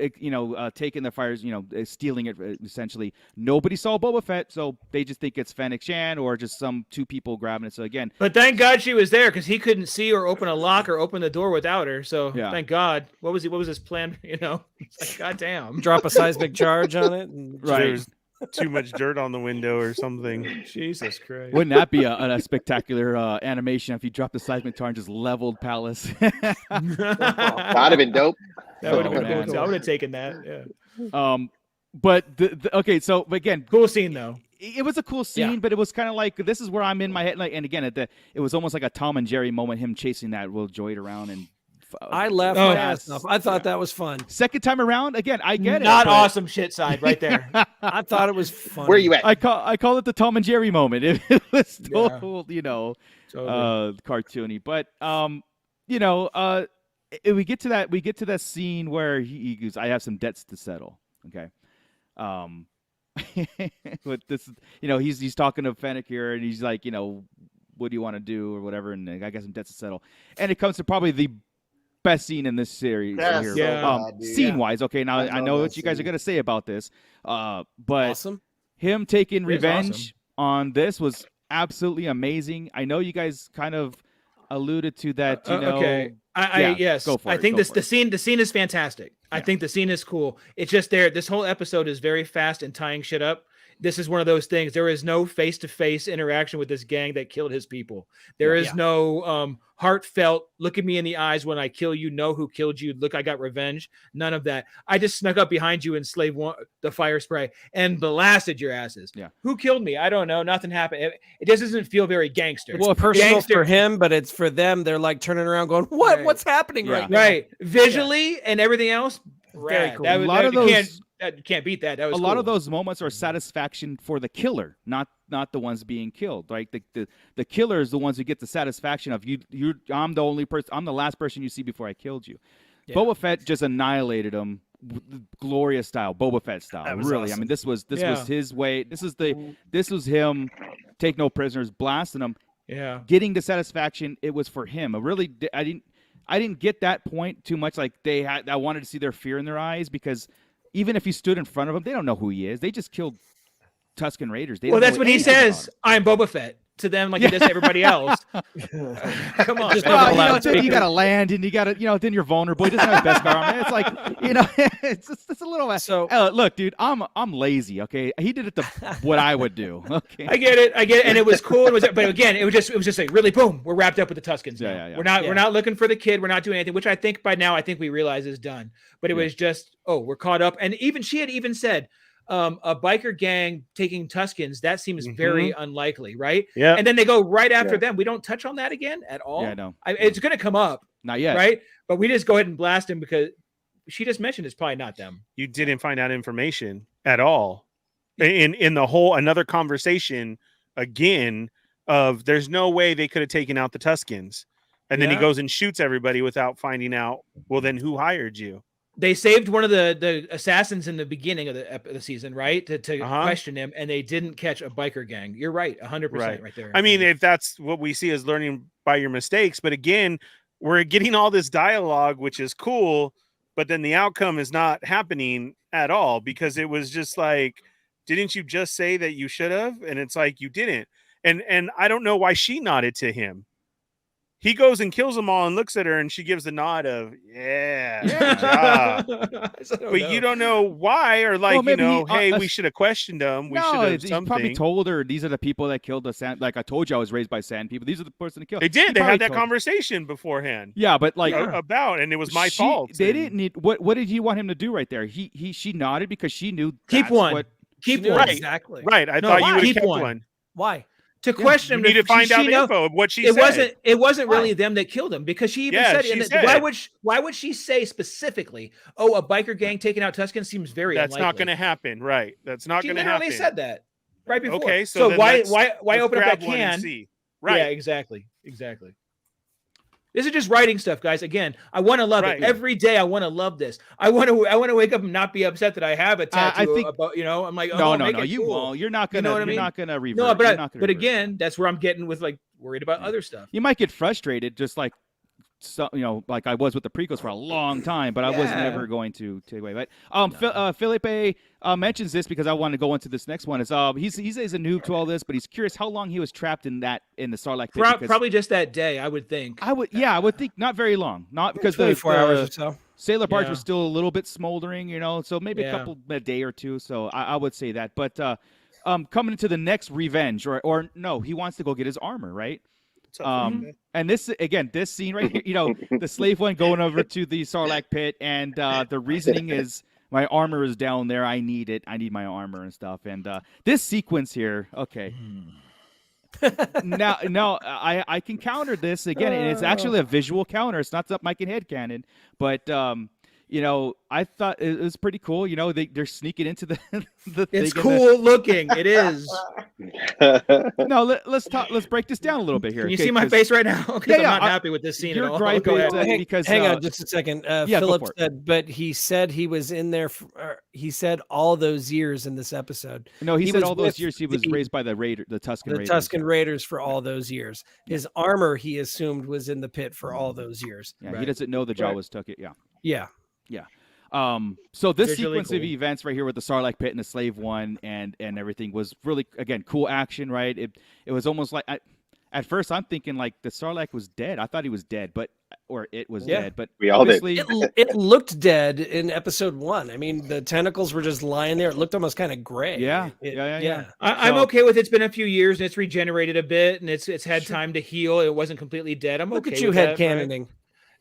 taking the fires, stealing it essentially. Nobody saw Boba Fett, so they just think it's Fennec Shan or just some 2 people grabbing it. So again, but thank God she was there, because he couldn't see or open a lock or open the door without her. So thank God. What was his plan? It's like, goddamn, drop a seismic charge on it. And right. Too much dirt on the window or something. Jesus Christ! Wouldn't that be a spectacular animation if you dropped the seismic charge and just leveled Palace? That'd have been dope. That would have been cool. I would have taken that. Yeah. But okay, so again, cool scene though. It was a cool scene, but it was kind of like, this is where I'm in my head. Like, and again, it was almost like a Tom and Jerry moment, him chasing that little droid around and. I laughed my ass off. I thought that was fun. Second time around, again, I get Not awesome shit side right there. I thought it was fun. Where are you at? I call it the Tom and Jerry moment. It was total, cartoony. But we get to that scene where he goes, "I have some debts to settle." Okay. But this, he's talking to Fennec here, and he's like, what do you want to do or whatever, and I got some debts to settle. And it comes to probably the best scene in this series here. Scene-wise, okay, now I know what you guys are going to say about this, but awesome. Him taking revenge on this was absolutely amazing. I know you guys kind of alluded to that, okay. Yes. Go for it. I think the scene is fantastic. Yeah. I think the scene is cool. It's just this whole episode is very fast and tying shit up. This is one of those things. There is no face-to-face interaction with this gang that killed his people. There is no heartfelt, look at me in the eyes when I kill you, know who killed you, look, I got revenge. None of that. I just snuck up behind you and Slave One, the fire spray, and blasted your asses. Yeah. Who killed me? I don't know. Nothing happened. It just doesn't feel very gangster. It's personal for him, but it's for them. They're like turning around going, what? Right. What's happening right now? Right. Visually and everything else, very cool. You can't beat that. That was a lot of those moments are satisfaction for the killer, not the ones being killed. Right, the killer is the ones who get the satisfaction of you. I'm the only person. I'm the last person you see before I killed you. Yeah. Boba Fett just annihilated him, glorious style, Boba Fett style. Really, awesome. I mean, this was his way. This was him, take no prisoners, blasting them. Yeah, getting the satisfaction. It was for him. I didn't get that point too much. Like I wanted to see their fear in their eyes, because even if he stood in front of them, they don't know who he is. They just killed Tusken Raiders. That's what he says. I'm Boba Fett to them, like he does to everybody else. Come on, you got to land, and you got to, then you're vulnerable. He doesn't have the best arm. It's like, it's a little. So look, dude, I'm lazy. Okay, he did it what I would do. Okay, I get it, and it was cool. But again, it was just like really boom. We're wrapped up with the Tuskens. Yeah. We're not looking for the kid. We're not doing anything. Which I think by now we realize is done. But it was just we're caught up. And even she had even said. A biker gang taking Tuskens, that seems very unlikely, right? Yeah. And then they go right after them. We don't touch on that again at all. Yeah, no. It's going to come up. Not yet. Right? But we just go ahead and blast him because she just mentioned it's probably not them. You didn't find out information at all in the whole another conversation again of there's no way they could have taken out the Tuskens. And then he goes and shoots everybody without finding out, well, then who hired you? They saved one of the assassins in the beginning of the season, right? To question him, and they didn't catch a biker gang. You're right, 100% right there. I mean, if that's what we see as learning by your mistakes, but again, we're getting all this dialogue, which is cool, but then the outcome is not happening at all because it was just like, didn't you just say that you should have? And it's like, you didn't. And I don't know why she nodded to him. He goes and kills them all and looks at her and she gives the nod of, good job. But you don't know why or like, hey, we should have questioned them. We should have something. He probably told her, these are the people that killed the sand. Like I told you, I was raised by sand people. These are the person that killed. They did. They had that conversation beforehand. Yeah, but like about, and it was my fault. They didn't need, what did he want him to do right there? She nodded because she knew. Keep one. Keep one. Right. Exactly. Right. I thought you would have kept one. Why? To question him, you need to find out info of what she said. It wasn't really them that killed him because she even said it. Why would she say specifically, "Oh, a biker gang taking out Tusken seems very That's unlikely." not going to happen, right? That's not going to happen. She literally said that right before. Okay, so why open up that can? Right? Yeah, exactly. This is just writing stuff, guys. Again, I want to love it every day. I want to love this. I want to wake up and not be upset that I have a tattoo. I think, about I'm like, no, you won't. You're not gonna. You're not gonna revert. No, but again, that's where I'm getting with like worried about other stuff. You might get frustrated, just like like I was with the prequels for a long time, but I was never going to take away. But Felipe mentions this because I want to go into this next one. Is he's a noob to all this, but he's curious how long he was trapped in the Sarlacc pit. Probably just that day, I would think. I would think not very long, not because 24 hours or so. Sailor Barge was still a little bit smoldering, so maybe a day or two. So I would say that. But coming into the next revenge, or no, he wants to go get his armor, right? And this scene right here, the slave one going over to the Sarlacc pit, and the reasoning is my armor is down there. I need it. I need my armor and stuff. And this sequence here, okay. now I can counter this again, and it's actually a visual counter. It's not something I can headcanon, but I thought it was pretty cool. They're sneaking into the It's cool looking. It is. No, let's break this down a little bit here. Can you see my face right now? Because I'm not happy with this scene at all. Gripe because hang on just a second. Philip said, but he said he was in there. He said all those years in this episode. No, he said all those years he was raised by the Tusken Raiders. The Tusken Raiders for all those years. His armor, he assumed, was in the pit for all those years. Yeah, he doesn't know the Jawas took it. Yeah. So this sequence of events right here with the Sarlacc pit and the slave one and everything was really, again, cool action, right? It was almost like at first I'm thinking like the Sarlacc was dead. I thought he was dead, it was dead, but we all did. It looked dead in episode 1. I mean, the tentacles were just lying there. It looked almost kind of gray. Yeah. I'm okay with it's been a few years and it's regenerated a bit and it's had time to heal. It wasn't completely dead. I'm Look okay at you with headcanoning.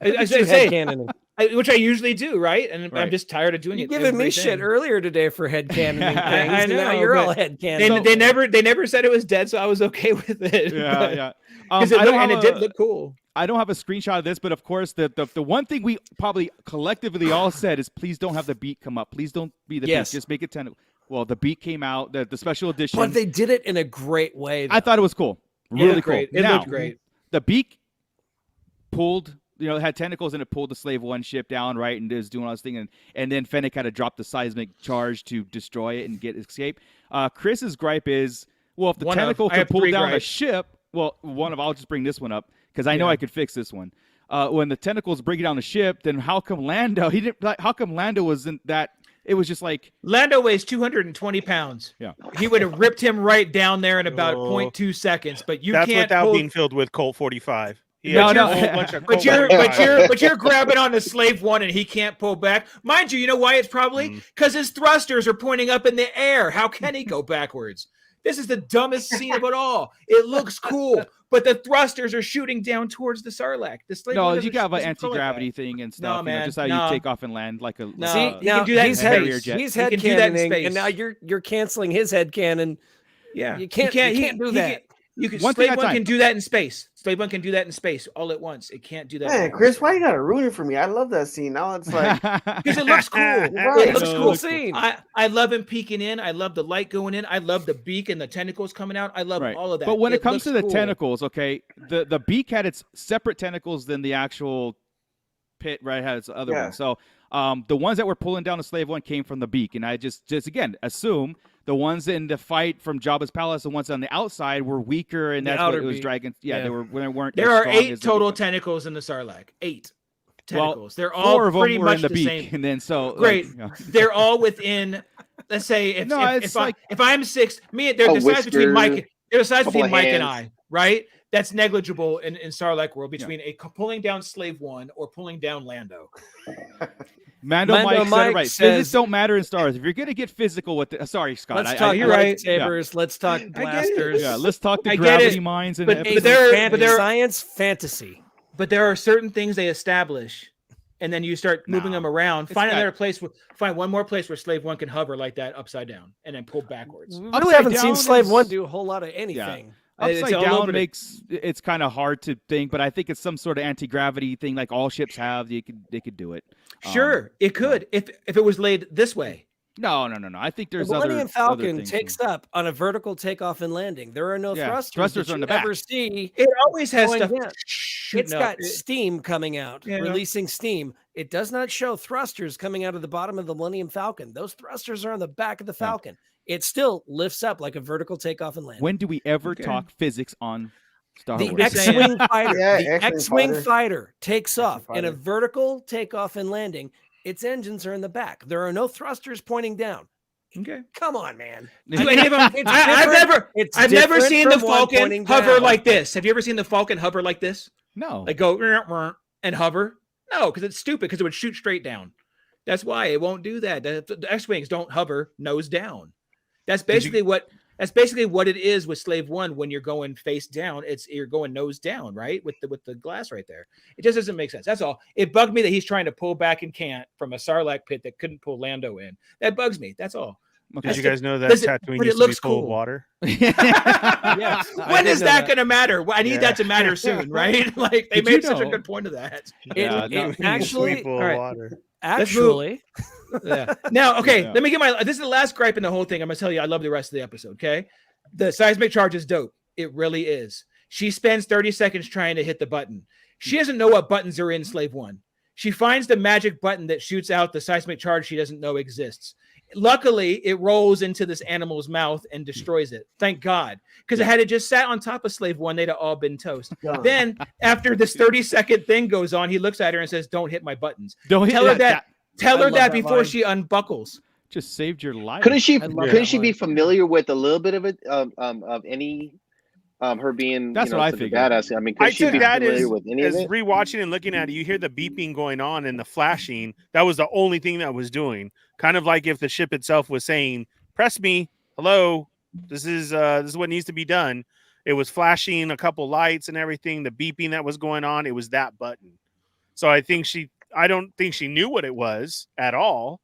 I should say headcanoning. Which I usually do, right? And I'm just tired of doing it. You giving me shit earlier today for headcanoning things. I know. Now you're all headcanoning. They never said it was dead, so I was okay with it. Yeah. It did look cool. I don't have a screenshot of this, but of course, the one thing we probably collectively all said is, please don't have the beat come up. Please don't be the beat. Just make it 10. Well, the beat came out, the special edition. But they did it in a great way, though. I thought it was cool. Really cool. It looked great. The beak pulled, it had tentacles and it pulled the slave one ship down, right? And it was doing all this thing. And then Fennec had to drop the seismic charge to destroy it and get escape. Chris's gripe is, well, if the tentacle could pull down a ship, I'll just bring this one up because I know I could fix this one. When the tentacles bring down the ship, then how come Lando, how come Lando was in that? It was just like Lando weighs 220 pounds. Yeah, he would have ripped him right down there in about 0.2 seconds. But that's without being filled with Colt 45. But you're grabbing on the slave one and he can't pull back. Mind you, you know why it's probably? Because his thrusters are pointing up in the air. How can he go backwards? This is the dumbest scene of it all. It looks cool, but the thrusters are shooting down towards the Sarlacc. The slave one you got an anti-gravity thing and stuff. No, man, just how you take off and land like a. See, now he's headcanoning, and now you're canceling his headcanon. Yeah, you can't do that. You can One Slave thing at a One time. can do that in space. Slave One can do that in space all at once. It can't do that. Man, Chris, why you gotta ruin it for me? I love that scene. Now it's like because it looks cool. Right. It looks No, it cool looks cool. scene. I love him peeking in. I love the light going in. I love the beak and the tentacles coming out. I love all of that. But when it comes to the looks cool. tentacles, okay, the beak had its separate tentacles than the actual pit, right? Had its other one. So the ones that were pulling down the Slave One came from the beak, and I just again assume the ones in the fight from Jabba's palace, the ones on the outside, were weaker, and that's what it was beak. dragging. Yeah, they weren't. There as are strong 8 as the total beak one. tentacles in the Sarlacc. 8 tentacles. Well, They're all 4 of them pretty were much in the beak, same. and then so Great. Like, you know. They're all within. Let's say if I'm 6, they're the size between Mike. They're the size between Mike and I, right? That's negligible in Sarlacc world between pulling down Slave One or pulling down Lando. Mando Mike said it right. says, Physics don't matter in Star Wars. If you're gonna get physical with it, sorry, Scott. Let's talk you're right. lightsabers. Let's talk blasters. Yeah, let's talk the I get gravity it. mines and But everything. there- Science fantasy. But there are certain things they establish, and then you start moving them around. Find one more place where Slave One can hover like that upside down, and then pull backwards. We really Upside haven't seen down Slave is- One do a whole lot of anything. Upside all down over makes it's kind of hard to think, but I think it's some sort of anti-gravity thing like all ships have. They could do it. Sure, it could if it was laid this way. No. I think there's The Millennium other Falcon things. takes up on a vertical takeoff and landing. There are no thrusters. Thrusters that are in you the back. ever see. It always has going stuff. down. shooting It's up. got steam coming out, Yeah. releasing steam. It does not show thrusters coming out of the bottom of the Millennium Falcon. Those thrusters are on the back of the Falcon. It still lifts up like a vertical takeoff and landing. When do we ever talk physics on Star The Wars? X-wing fighter, Yeah, the X-wing X-wing fighter. fighter takes off in a fighter. vertical takeoff and landing. Its engines are in the back. There are no thrusters pointing down. Okay. Come on, man. Do any of them- It's I've different. never different seen the from one Falcon pointing hover down. like this. Have you ever seen the Falcon hover like this? No. Like go and hover? No, because it's stupid. Because it would shoot straight down. That's why it won't do that. The X-wings don't hover nose down. That's basically what it is with Slave One when you're going face down. You're going nose down, right? With the glass right there. It just doesn't make sense. That's all. It bugged me that he's trying to pull back and can't from a Sarlacc pit that couldn't pull Lando in. That bugs me. That's all. Okay. Did you guys know that Does it- Tatooine but it used to be looks full of cool. water? Yes. When is that going to matter? Well, I need that to matter soon, right? Like they Did made you such a know- good point of that. Yeah, It no. It used to be actually, full all of right. water. actually, Yeah. Now, okay, Yeah. let me get this is the last gripe in the whole thing. I'm gonna tell you, I love the rest of the episode. Okay, the seismic charge is dope. It really is. She spends 30 seconds trying to hit the button. She doesn't know what buttons are in Slave One. She finds the magic button that shoots out the seismic charge she doesn't know exists. Luckily, it rolls into this animal's mouth and destroys it. Thank God. Because had it just sat on top of Slave One, they'd have all been toast. Done. Then, after this 30-second thing goes on, he looks at her and says, "Don't hit my buttons." Don't hit Tell her that. Tell I her love that that before line. she unbuckles. Just saved your life. Couldn't she? I love Couldn't that she be line. familiar with a little bit of it? Of any, her being. That's what I such a figured. Badass. I mean, I could she took be that familiar as, with any of as it? rewatching and looking at it. You hear the beeping going on and the flashing. That was the only thing that was doing. Kind of like if the ship itself was saying, "Press me, hello, this is what needs to be done." It was flashing a couple lights and everything. The beeping that was going on, it was that button. So I don't think she knew what it was at all.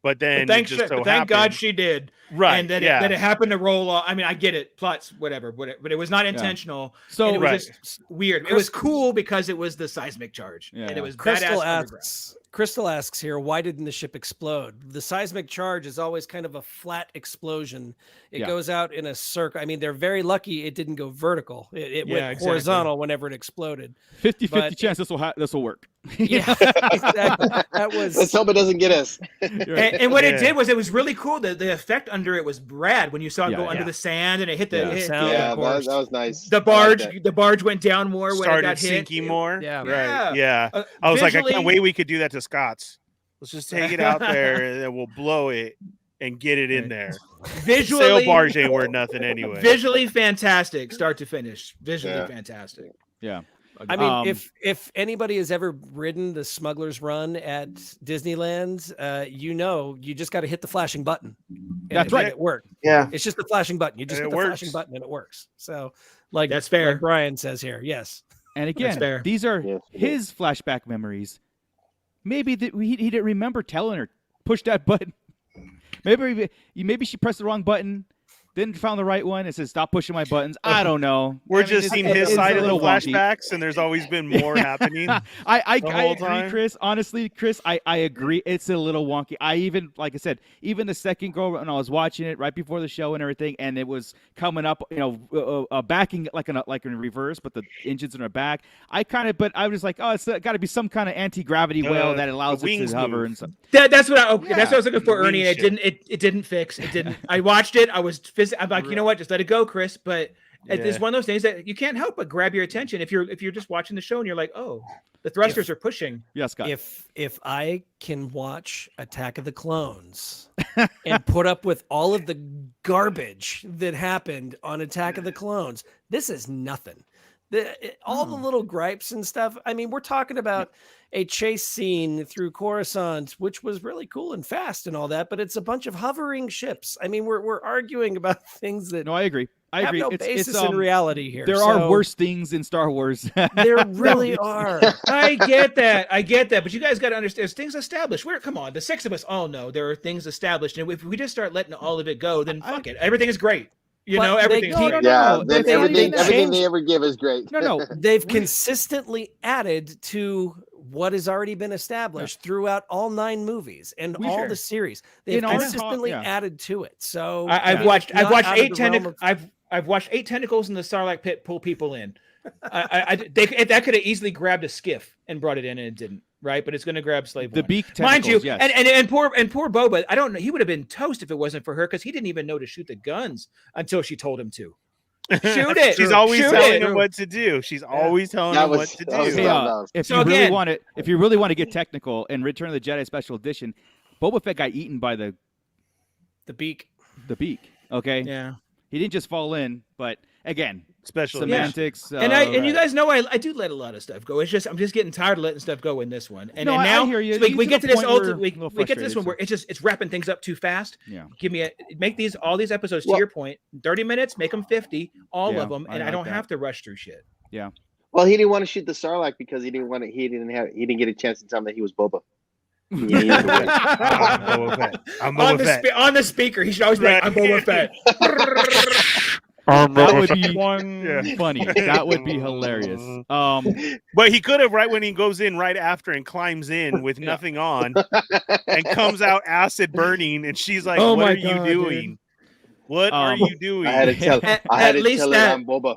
But then, But it just so thank God happened- she did. right? And that, yeah. that it happened to roll off. I mean, I get it, plots, whatever, but it was not intentional. So and it was Right. just weird. It was cool because it was the seismic charge, and Yeah. it was Crystal badass underground. Crystal asks here, why didn't the ship explode? The seismic charge is always kind of a flat explosion. It Yeah. goes out in a circle. I mean, they're very lucky it didn't go vertical. It Yeah, went exactly. horizontal whenever it exploded. 50-50 But- chance this will work. Yeah, exactly. That Let's was hope it doesn't get us. And what it Yeah. did was it was really cool. The effect under it was rad when you saw it Yeah, go under yeah. the sand and it hit the, Yeah. hit Sound, the, Yeah, of course. that was nice. the I like barge. that. The barge went down more when it Started got hit. sinking more. Yeah. Right. Yeah. Yeah. Uh, I was like, I visually- can't wait. We could do that to Scott's. Let's just take it out there and then we'll blow it and get it in there. Visually, Sail barge ain't worth nothing anyway. visually fantastic, start to finish. Visually Yeah. fantastic. Yeah. I mean, Um, if anybody has ever ridden the Smuggler's Run at Disneyland, you just got to hit the flashing button. And That's right. It worked. Yeah. It's just the flashing button. You just And hit it the works. flashing button and it works. So, like That's fair. like Brian says here, yes. And again, fair. these are Yes, it his flashback memories. Maybe he didn't remember telling her push that button. Maybe she pressed the wrong button, Didn't found the right one. It says stop pushing my buttons. I don't know. We're just seeing his side of the wonky. flashbacks, and there's always been more happening. I agree, Chris. Honestly, Chris, I agree. It's a little wonky. I even, like I said, even the second go when I was watching it right before the show and everything, and it was coming up, backing like in reverse, but the engines in the back. But I was like, oh, it's got to be some kind of anti-gravity wheel that allows it to hover and stuff. That's what I was looking for, Ernie. And it didn't fix. It didn't. I watched it. I'm like, you know what? Just let it go, Chris. But it's one of those things that you can't help but grab your attention if you're just watching the show and you're like, oh, the thrusters are pushing. Yes, Scott. If I can watch Attack of the Clones and put up with all of the garbage that happened on Attack of the Clones, this is nothing. All the little gripes and stuff. I mean, we're talking about a chase scene through Coruscant, which was really cool and fast and all that, but it's a bunch of hovering ships. I mean, we're arguing about things that I agree. have no basis in reality here. There are worse things in Star Wars. There really are. I get that. But you guys got to understand, there's things established. Come on, the six of us all know there are things established, and if we just start letting all of it go, then fuck it. Everything is great. Everything's great. Then everything they ever give is great. No. They've consistently added to what has already been established throughout all 9 movies and all the series. They've consistently added to it. So I've watched 8 tentacles. I've watched 8 tentacles in the Sarlacc pit pull people in. That could have easily grabbed a skiff and brought it in, and it didn't. Right, but it's going to grab Slave the One. beak tentacles, mind you. Yes. And poor Boba. I don't know. He would have been toast if it wasn't for her, because he didn't even know to shoot the guns until she told him to. Shoot it. She's always telling him what to do. She's always telling him what to do. If you really want to get technical, in Return of the Jedi Special Edition, Boba Fett got eaten by the beak. The beak. Okay. Yeah. He didn't just fall in, but again, special semantics. And you guys know I do let a lot of stuff go. It's just I'm just getting tired of letting stuff go in this one. And now I hear you. So we get to this we get to this one where it's wrapping things up too fast. Yeah. Make all these episodes to your point, 30 minutes, make them 50, all of them, and I don't have to rush through shit. Yeah. Well, he didn't want to shoot the Sarlacc because he didn't get a chance to tell him that he was Boba. I'm Boba Fett. On the speaker, he should always be like, I'm Boba Fett. That would be funny. That would be hilarious. But he could have, right when he goes in right after and climbs in with nothing on and comes out acid burning, and she's like, "What are you doing? Dude. What are you doing?" I had to tell her I'm Boba.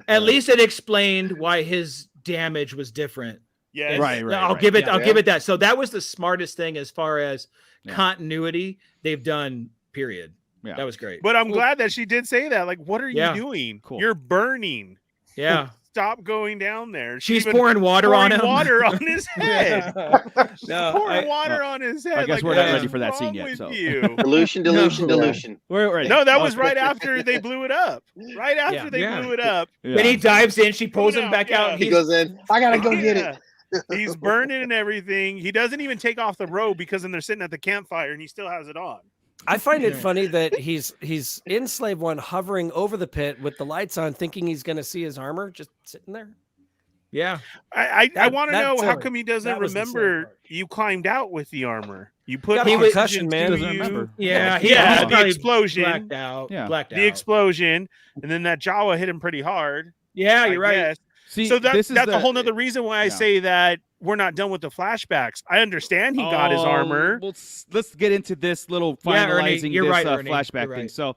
At least it explained why his damage was different. Yeah, right. I'll give it that. So that was the smartest thing as far as continuity they've done. Period. Yeah. That was great. But I'm glad that she did say that. Like, what are you doing? Cool. You're burning. Yeah. Stop going down there. She's pouring water on him. Water on his head. Pouring water on his head. I guess we're not ready for that scene yet. So. Delusion. We're ready. No, that was right after they blew it up. Right after they blew it up. When he dives in, she pulls him back out. He goes in. I gotta go get it. He's burning and everything. He doesn't even take off the robe because then they're sitting at the campfire and he still has it on. I find it funny that he's in Slave One, hovering over the pit with the lights on, thinking he's going to see his armor just sitting there. Yeah, I want to know how come he doesn't remember you climbed out with the armor. You put concussion, man. He doesn't remember. Yeah, the explosion, blacked out. The explosion, and then that Jawa hit him pretty hard. Yeah, you're right. See, so that's a whole nother reason why I say that we're not done with the flashbacks. I understand he got his armor. Well, let's get into this little finalizing flashback thing. So,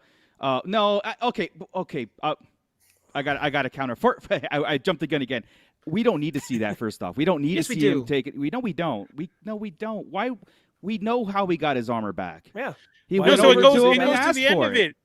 okay. I got a counter. I jumped the gun again. We don't need to see that. First off, we don't need to see him take it. We don't. We don't. Why? We know how he got his armor back. Yeah. It goes to the end of it.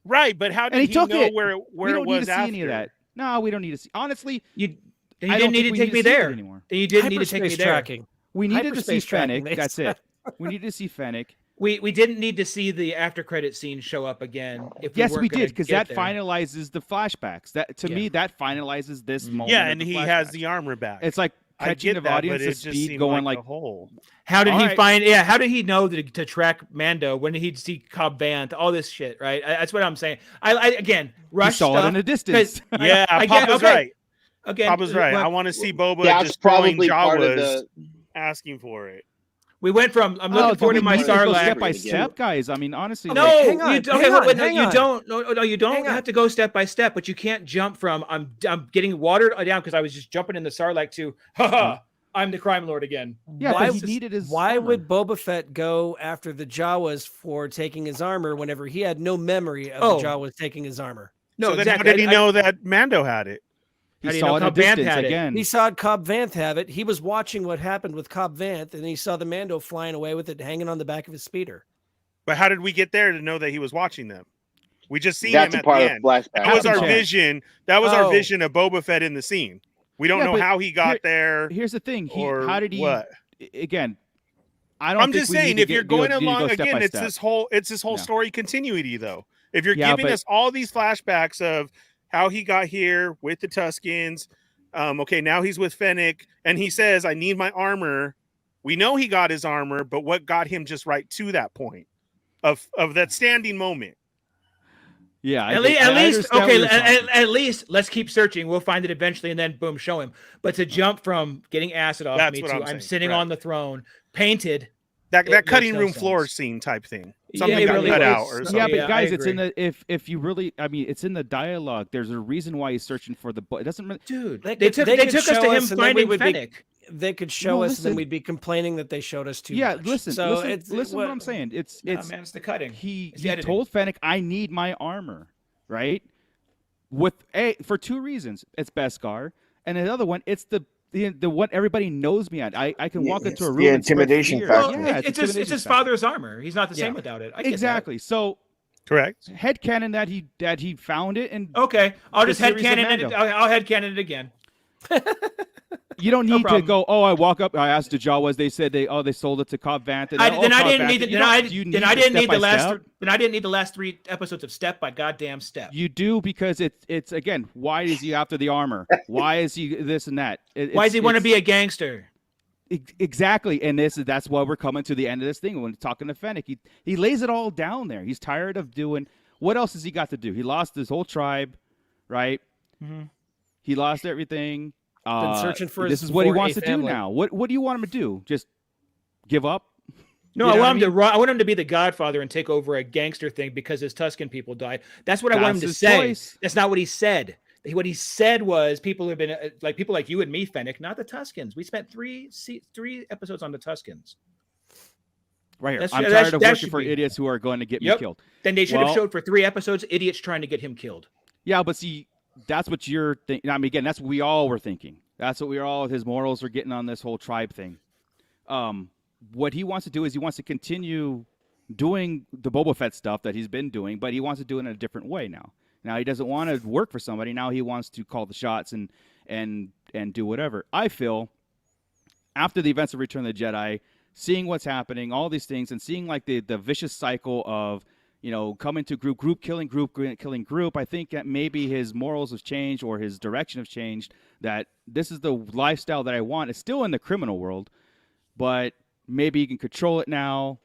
Right, but how did he know where it was after? We don't need to see any of that. No, we don't need to see. Honestly, you didn't need to take me there anymore. You didn't need to take me there. Tracking. We needed to see Fennec. That's it. We needed to see Fennec. We didn't need to see the after credit scene show up again. Yes, we did, because that finalizes the flashbacks. That to me, that finalizes this moment. Yeah, and he has the armor back. It's like catching the audience's speed, going like a hole. How did he find? Yeah, how did he know to track Mando when he'd see Cobb Vanth? All this shit, right? That's what I'm saying. I again, rush saw it in the distance. Yeah, Papa's right. Again, Papa's right. I want to see Boba that's destroying probably part of Jawas asking for it. We went from I'm looking forward to my Sarlacc. Step by step, guys. I mean, honestly. No, hang on, you don't. No, you don't Hang on. have to go step by step, but you can't jump from I'm getting watered down because I was just jumping in the Sarlacc to I'm the crime lord again. Yeah, why he needed his Why armor. would Boba Fett go after the Jawas for taking his armor whenever he had no memory of the Jawas taking his armor? No, so exactly. Then how did he know that Mando had it? He saw it in distance again. He saw Cobb Vanth have it. He was watching what happened with Cobb Vanth, and he saw the Mando flying away with it hanging on the back of his speeder. But how did we get there to know that he was watching them? We just seen That's him a at part the of end. flashback. That was our vision. That was our vision of Boba Fett in the scene. We don't know how he got there. Here's the thing. How did he? What? Again, I don't. I'm just saying, if you're going along again, it's this whole Yeah. story continuity though. If you're giving us all these flashbacks of how he got here with the Tuskens, okay, now he's with Fennec, and he says, "I need my armor." We know he got his armor, but what got him just right to that point of that standing moment? Yeah, at least let's keep searching. We'll find it eventually, and then boom, show him. But to jump from getting acid off me to I'm sitting on the throne, painted. That cutting room floor scene type thing. Something got cut out or something. Yeah, but guys, it's in the if you really, I mean, it's in the dialogue. There's a reason why he's searching for the. It doesn't. Dude, they took us to him finding Fennec. They could show us, and then we'd be complaining that they showed us too much. Listen. So listen what I'm saying. It's man, it's the cutting. He told Fennec, "I need my armor." Right? For two reasons. It's Beskar, and another one, it's the what everybody knows me at. I can walk into a room. The intimidation factor. Yeah, it's his father's armor. He's not the same without it. Exactly. So correct. Headcanon that he found it, and okay, I'll just headcanon it. I'll headcanon it again. You don't need to go. Oh, I walk up. I asked the Jawas. They said they sold it to Cobb Vanth. Then I didn't need the last 3 episodes of Step by goddamn Step. You do, because it's again. Why is he after the armor? Why is he this and that? Why does he want to be a gangster? Exactly, and that's why we're coming to the end of this thing. When talking to Fennec, he lays it all down there. He's tired of doing. What else has he got to do? He lost his whole tribe, right? Mm-hmm. He lost everything. Been searching for this is what he wants to do now. What do you want him to do? Just give up? No, I want him to be the Godfather and take over a gangster thing because his Tusken people died. That's what I want him to say. Choice. That's not what he said. What he said was people have been people like you and me, Fennec, not the Tuskens. We spent 3 episodes on the Tuskens. Right here. I'm tired of working for idiots who are going to get me killed. Then they should have showed for 3 episodes idiots trying to get him killed. Yeah, but see, that's what you're thinking. I mean, again, that's what we all were thinking. That's what we were all. His morals are getting on this whole tribe thing. What he wants to do is he wants to continue doing the Boba Fett stuff that he's been doing, but he wants to do it in a different way now. Now he doesn't want to work for somebody. Now he wants to call the shots and do whatever. I feel after the events of Return of the Jedi, seeing what's happening, all these things, and seeing like the vicious cycle of, coming to group killing group. I think that maybe his morals have changed or his direction have changed, that this is the lifestyle that I want. It's still in the criminal world, but maybe he can control it now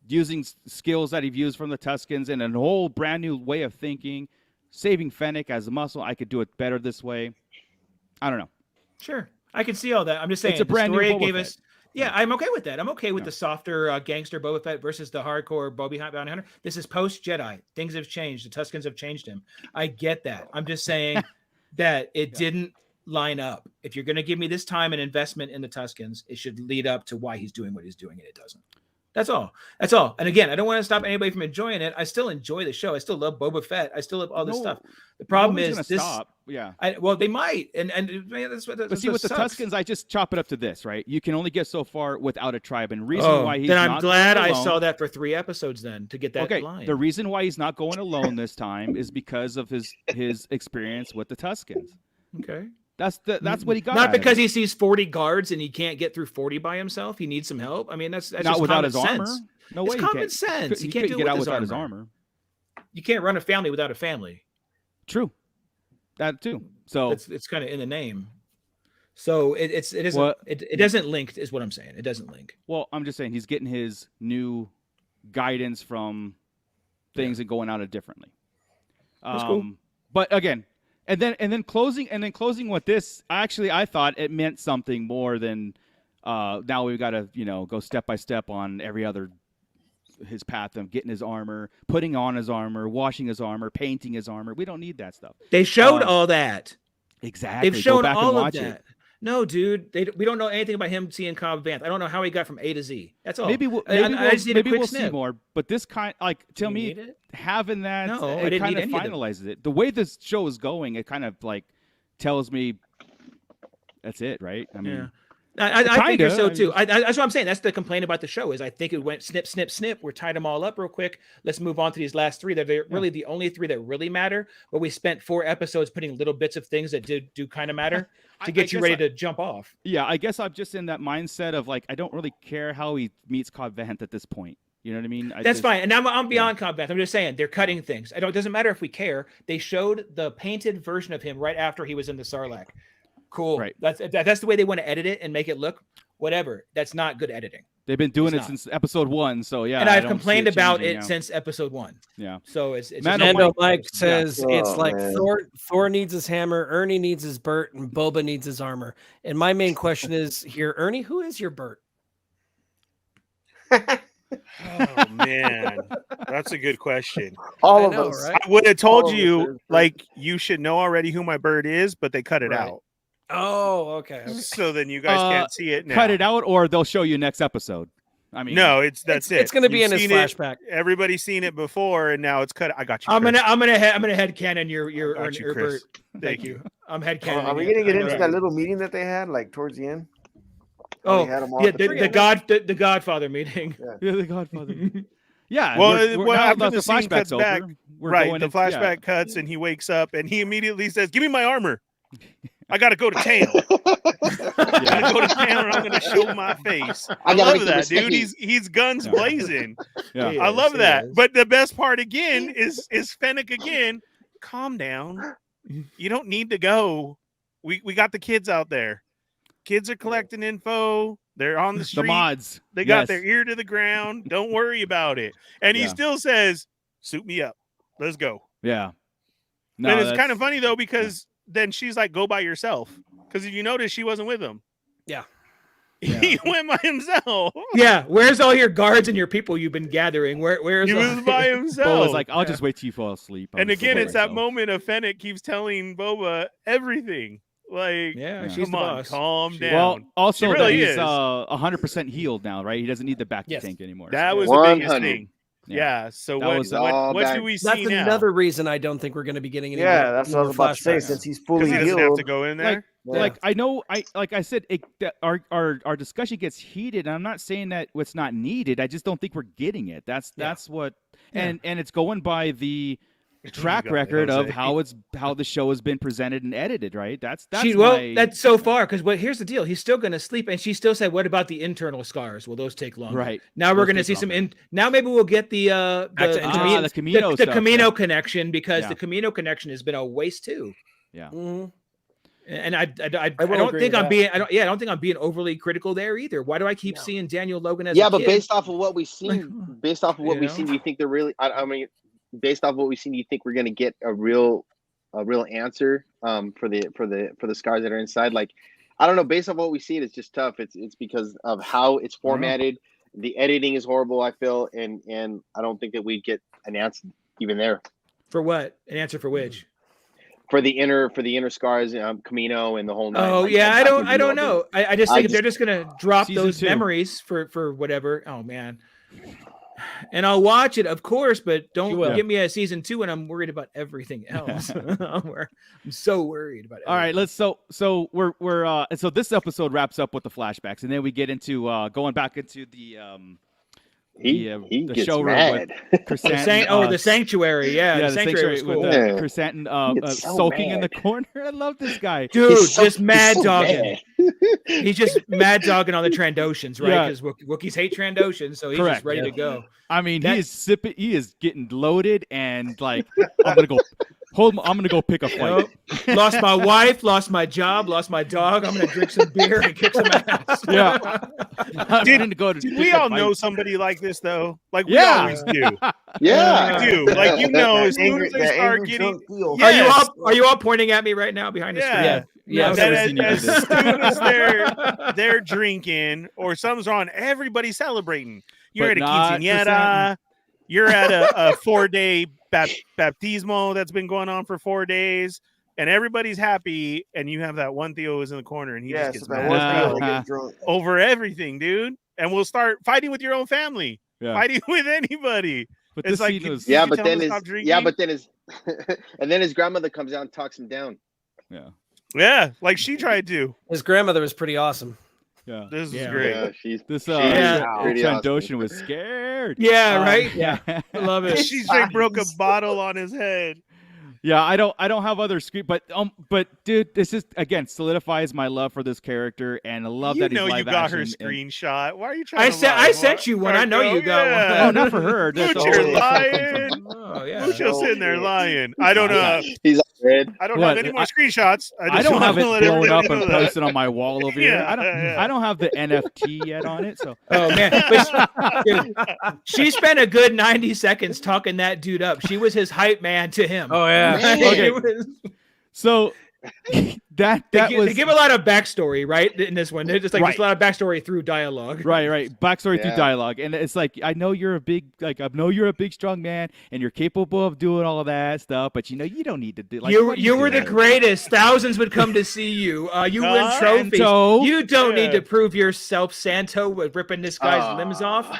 using skills that he's used from the Tuskens and a whole brand new way of thinking, saving Fennec as a muscle. I could do it better this way. I don't know. Sure. I can see all that. I'm just saying it's a brand new Boba Fett. Yeah, I'm okay with that. I'm okay with the softer gangster Boba Fett versus the hardcore Bounty Hunter. This is post-Jedi. Things have changed. The Tuskens have changed him. I get that. I'm just saying that it didn't line up. If you're going to give me this time and investment in the Tuskens, it should lead up to why he's doing what he's doing, and it doesn't. That's all. That's all. And again, I don't want to stop anybody from enjoying it. I still enjoy the show. I still love Boba Fett. I still love all this stuff. The problem is this. Stop. Yeah. Well, they might. And man, that's what. But see, with the Tuskens, I just chop it up to this, right? You can only get so far without a tribe, and reason why he's then I'm not glad I saw that for 3 episodes then to get that line. The reason why he's not going alone this time is because of his experience with the Tuskens. Okay. That's what he got. Not because he sees 40 guards and he can't get through 40 by himself. He needs some help. I mean, that's not just without common his sense. armor. No way. It's common sense. He can't get out without his armor. You can't run a family without a family. True. That too. So it's kind of in the name. So it doesn't link, is what I'm saying. It doesn't link. Well, I'm just saying he's getting his new guidance from things and going at it differently. That's cool. But again, and then closing with this. Actually, I thought it meant something more than Now we've got to, go step by step on every other his path of getting his armor, putting on his armor, washing his armor, painting his armor. We don't need that stuff. They showed all that. Exactly. They've shown Go back all and watch of that. it. No, dude, we don't know anything about him seeing Cobb Vanth. I don't know how he got from A to Z. That's all. Maybe we'll see more. But this to me, having that, it kind of finalizes it. The way this show is going, it kind of like tells me that's it, right? I mean, I think so too. That's what I'm saying. That's the complaint about the show is I think it went snip, snip, snip. We're tied them all up real quick. Let's move on to these last three. They're really the only three that really matter. But we spent 4 episodes putting little bits of things that do kind of matter to get you ready to jump off. Yeah, I guess I'm just in that mindset of like I don't really care how he meets Cobb Vanth at this point. You know what I mean? That's fine. And I'm beyond Cobb Vanth. I'm just saying they're cutting things. It doesn't matter if we care. They showed the painted version of him right after he was in the Sarlacc. Cool. Right. That's the way they want to edit it and make it look whatever. That's not good editing. They've been doing it since episode 1, so yeah. And I've complained about it since episode 1. Yeah. So it's Mando Mike says it's like Thor needs his hammer, Ernie needs his Bert, and Boba needs his armor. And my main question is here, Ernie, who is your Bert? Oh man, that's a good question. All of us. Right? I would have told you like you should know already who my bird is, but they cut it out. Oh, okay. So then you guys can't see it now. Cut it out, or they'll show you next episode. I mean, no, that's it. It's going to be in his flashback. Everybody's seen it before, and now it's cut. I got you. I'm gonna head canon your Bert. Thank you. I'm head canon. Are we gonna get into that little meeting that they had like towards the end? Oh, yeah, the Godfather meeting. Yeah, the Godfather. Yeah. Well, after the flashback's cuts back, over, the flashback cuts, and he wakes up, and he immediately says, "Give me my armor. I gotta go to town. I gotta go to town, and I'm gonna show my face." I love that, dude. He's guns blazing. Yeah. I love that. But the best part again is Fennec again. Calm down. You don't need to go. We got the kids out there. Kids are collecting info. They're on the street. The mods. They got their ear to the ground. Don't worry about it. And he still says, "Suit me up. Let's go." Yeah. No, and it's kind of funny though because then she's like, "Go by yourself." Because if you notice, she wasn't with him. Yeah. He went by himself. Yeah. Where's all your guards and your people you've been gathering? Where's he was by himself? Boba's like, "I'll just wait till you fall asleep." And again, it's that moment of Fennec keeps telling Boba everything. Like, she's come on, calm down. Well, also really he's 100% healed now, right? He doesn't need the back tank anymore. That was the biggest thing. Yeah. So what do we see now? That's another reason I don't think we're going to be getting any. Yeah, that's what I was about to say. Since he's fully healed, he doesn't have to go in there. Like I know, like I said, our discussion gets heated. And I'm not saying that it's not needed. I just don't think we're getting it. That's what, and it's going by the track record of how the show has been presented and edited, right? That's so far because here's the deal. He's still going to sleep, and she still said, "What about the internal scars? Will those take longer?" Right. Now we're going to see some. Now maybe we'll get the Camino connection because the Camino connection has been a waste too. Yeah. Mm-hmm. And I don't think I'm being I don't think I'm being overly critical there either. Why do I keep seeing Daniel Logan as a but kid? based off of what we've seen, do you think they're really? I mean, based off what we've seen, do you think we're going to get a real answer for the scars that are inside? Like, I don't know. Based on what we see, it's just tough. It's because of how it's formatted. The editing is horrible, I feel, and I don't think that we get an answer even there. For what? An answer for which? For the inner scars, Camino and the whole night. Oh, like, yeah, I don't know. I just think if they're just gonna drop those memories for whatever. Oh man. And I'll watch it, of course, but don't give me a season 2 and I'm worried about everything else. I'm so worried about it. All right, so we're so this episode wraps up with the flashbacks, and then we get into going back into the he gets showroom mad. with Chrysanthemum, the sanctuary. The sanctuary was cool. With Chrysanthemum soaking in the corner. I love this guy. Dude, just mad dogging. He's just mad dogging on the Trandoshans, right? Because Wookiees hate Trandoshans, so he's just ready to go. I mean, he is getting loaded and like, I'm gonna go pick a fight. Lost my wife, lost my job, lost my dog. I'm gonna drink some beer and kick some ass. Did we all know somebody like this though? Like we always do. Yeah, we do. Like as soon as they start getting. Are you all pointing at me right now behind the screen? Yeah, And then as soon as they're drinking or something's wrong, everybody's celebrating. You're But at a not quinceañera. You're at a 4-day baptismo that's been going on for 4 days, and everybody's happy. And you have that one Theo who's in the corner, and he just gets mad over everything, dude. And we'll start fighting with your own family, fighting with anybody. But it's like, was, but then and then his grandmother comes out and talks him down. Yeah, like she tried to. His grandmother was pretty awesome. Yeah, this is great. Yeah, she's Trandoshan was scared. Yeah, right. Yeah, I love it. She straight broke a bottle on his head. Yeah, I don't have other screen, but dude, this is again solidifies my love for this character, and I love that he's live you got action. her screenshot. Why are you trying? I sent you one. I know you got one. Oh, not for her. You're lying. Oh yeah. Mucho's sitting there lying. I don't know. He's red. I don't have any more screenshots. I don't have it blown up and posted on my wall over here. I don't have the NFT yet on it. So. Oh man, dude, she spent a good 90 seconds talking that dude up. She was his hype man to him. Oh yeah. Okay. So that they give a lot of backstory, right? In this one, there's like just a lot of backstory through dialogue. Right. Backstory through dialogue, and it's like I know you're a big strong man, and you're capable of doing all of that stuff, but you don't need to do. Like, you were the greatest. Thousands would come to see you. You win trophies. Santo. You don't need to prove yourself, Santo, with ripping this guy's limbs off.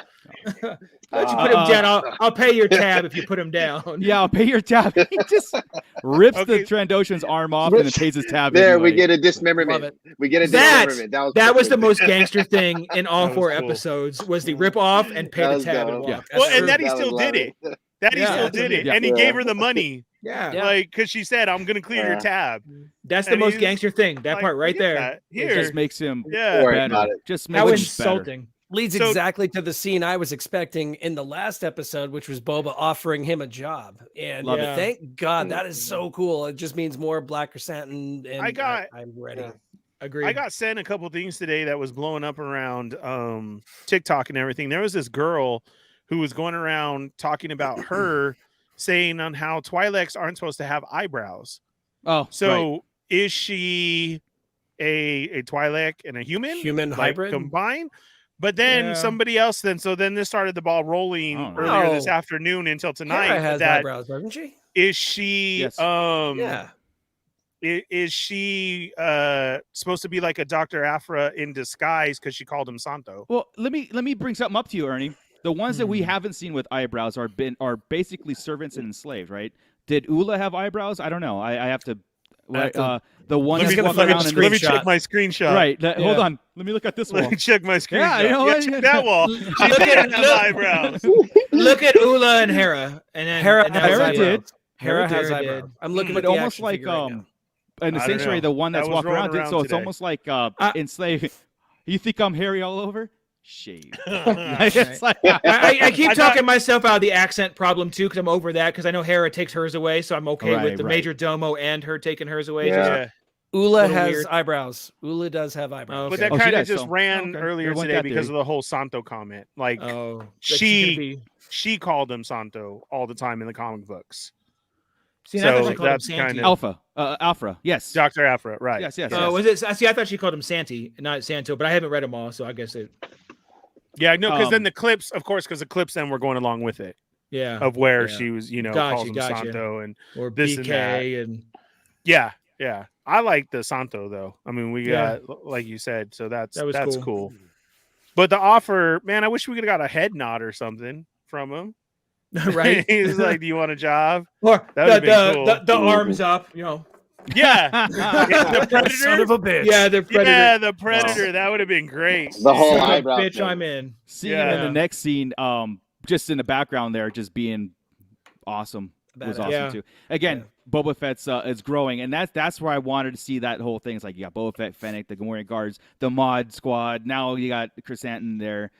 Why don't you put him down? I'll pay your tab if you put him down. Yeah, I'll pay your tab. He just rips the Trandoshan's arm off and then pays his tab. There, anyway. we get a dismemberment. We get a dismemberment. That was the most gangster thing in all 4 episodes. Was the rip off and pay the tab and walk. Well, and that he still did it. That he still did it, and he gave her the money. Yeah, like because she said, "I'm gonna clear your tab." That's the most gangster thing. That part right there. It just makes him better. Just makes how him insulting. Better. Leads exactly to the scene I was expecting in the last episode, which was Boba offering him a job. And thank God, that is so cool. It just means more Black Chrysanthemum. And I'm ready. Agreed. I got sent a couple things today that was blowing up around TikTok and everything. There was this girl who was going around talking about her saying on how Twi'leks aren't supposed to have eyebrows. Oh, so is she a Twi'lek and a human hybrid combined? But then somebody else then this started the ball rolling earlier this afternoon until tonight. Hera has eyebrows, doesn't she? Is she yes. Is she supposed to be like a Dr. Aphra in disguise because she called him Santo? Well, let me bring something up to you, Ernie. The ones that we haven't seen with eyebrows are basically servants and enslaved, right? Did Ula have eyebrows? I don't know. I have to. The one let me check my screenshot. Right. Hold on. Let me look at this one. Let me check my screenshot. Yeah, check that wall. She didn't have eyebrows. Look at Ula and Hera, and then Hera did. Hera has eyebrows. I'm looking at almost like in the sanctuary, the one that's walking around. So it's almost like enslaved. You think I'm hairy all over? Shave. I keep talking myself out of the accent problem too, because I'm over that. Because I know Hera takes hers away, so I'm okay with the major domo and her taking hers away. Yeah. Ula has eyebrows. Ula does have eyebrows, but that kind of just ran earlier today because of the whole Santo comment. Like she called him Santo all the time in the comic books. See, so that's kind of Alpha. Yes, Dr. Aphra. Right. Yes. Was it? See, I thought she called him Santi, not Santo, but I haven't read them all, so I guess it. Yeah, no, because then the clips, of course, because the clips then were going along with it. Yeah. Of where she was, calls him Santo and or this BK and that. Yeah. I like the Santo though. I mean, we got like you said, so that's cool. But the offer, man, I wish we could have got a head nod or something from him. Right? He's like, "Do you want a job?" Or the arms up, Yeah, the Predator. Son of a bitch. Yeah, the Predator. Yeah, the Predator. That would have been great. The whole eyebrow bitch, I'm in. Seeing in the next scene, just in the background there, just being awesome was awesome too. Again, Boba Fett's is growing, and that's where I wanted to see that whole thing. It's like you got Boba Fett, Fennec, the Gamorrean Guards, the Mod Squad. Now you got Chrysanthemum there,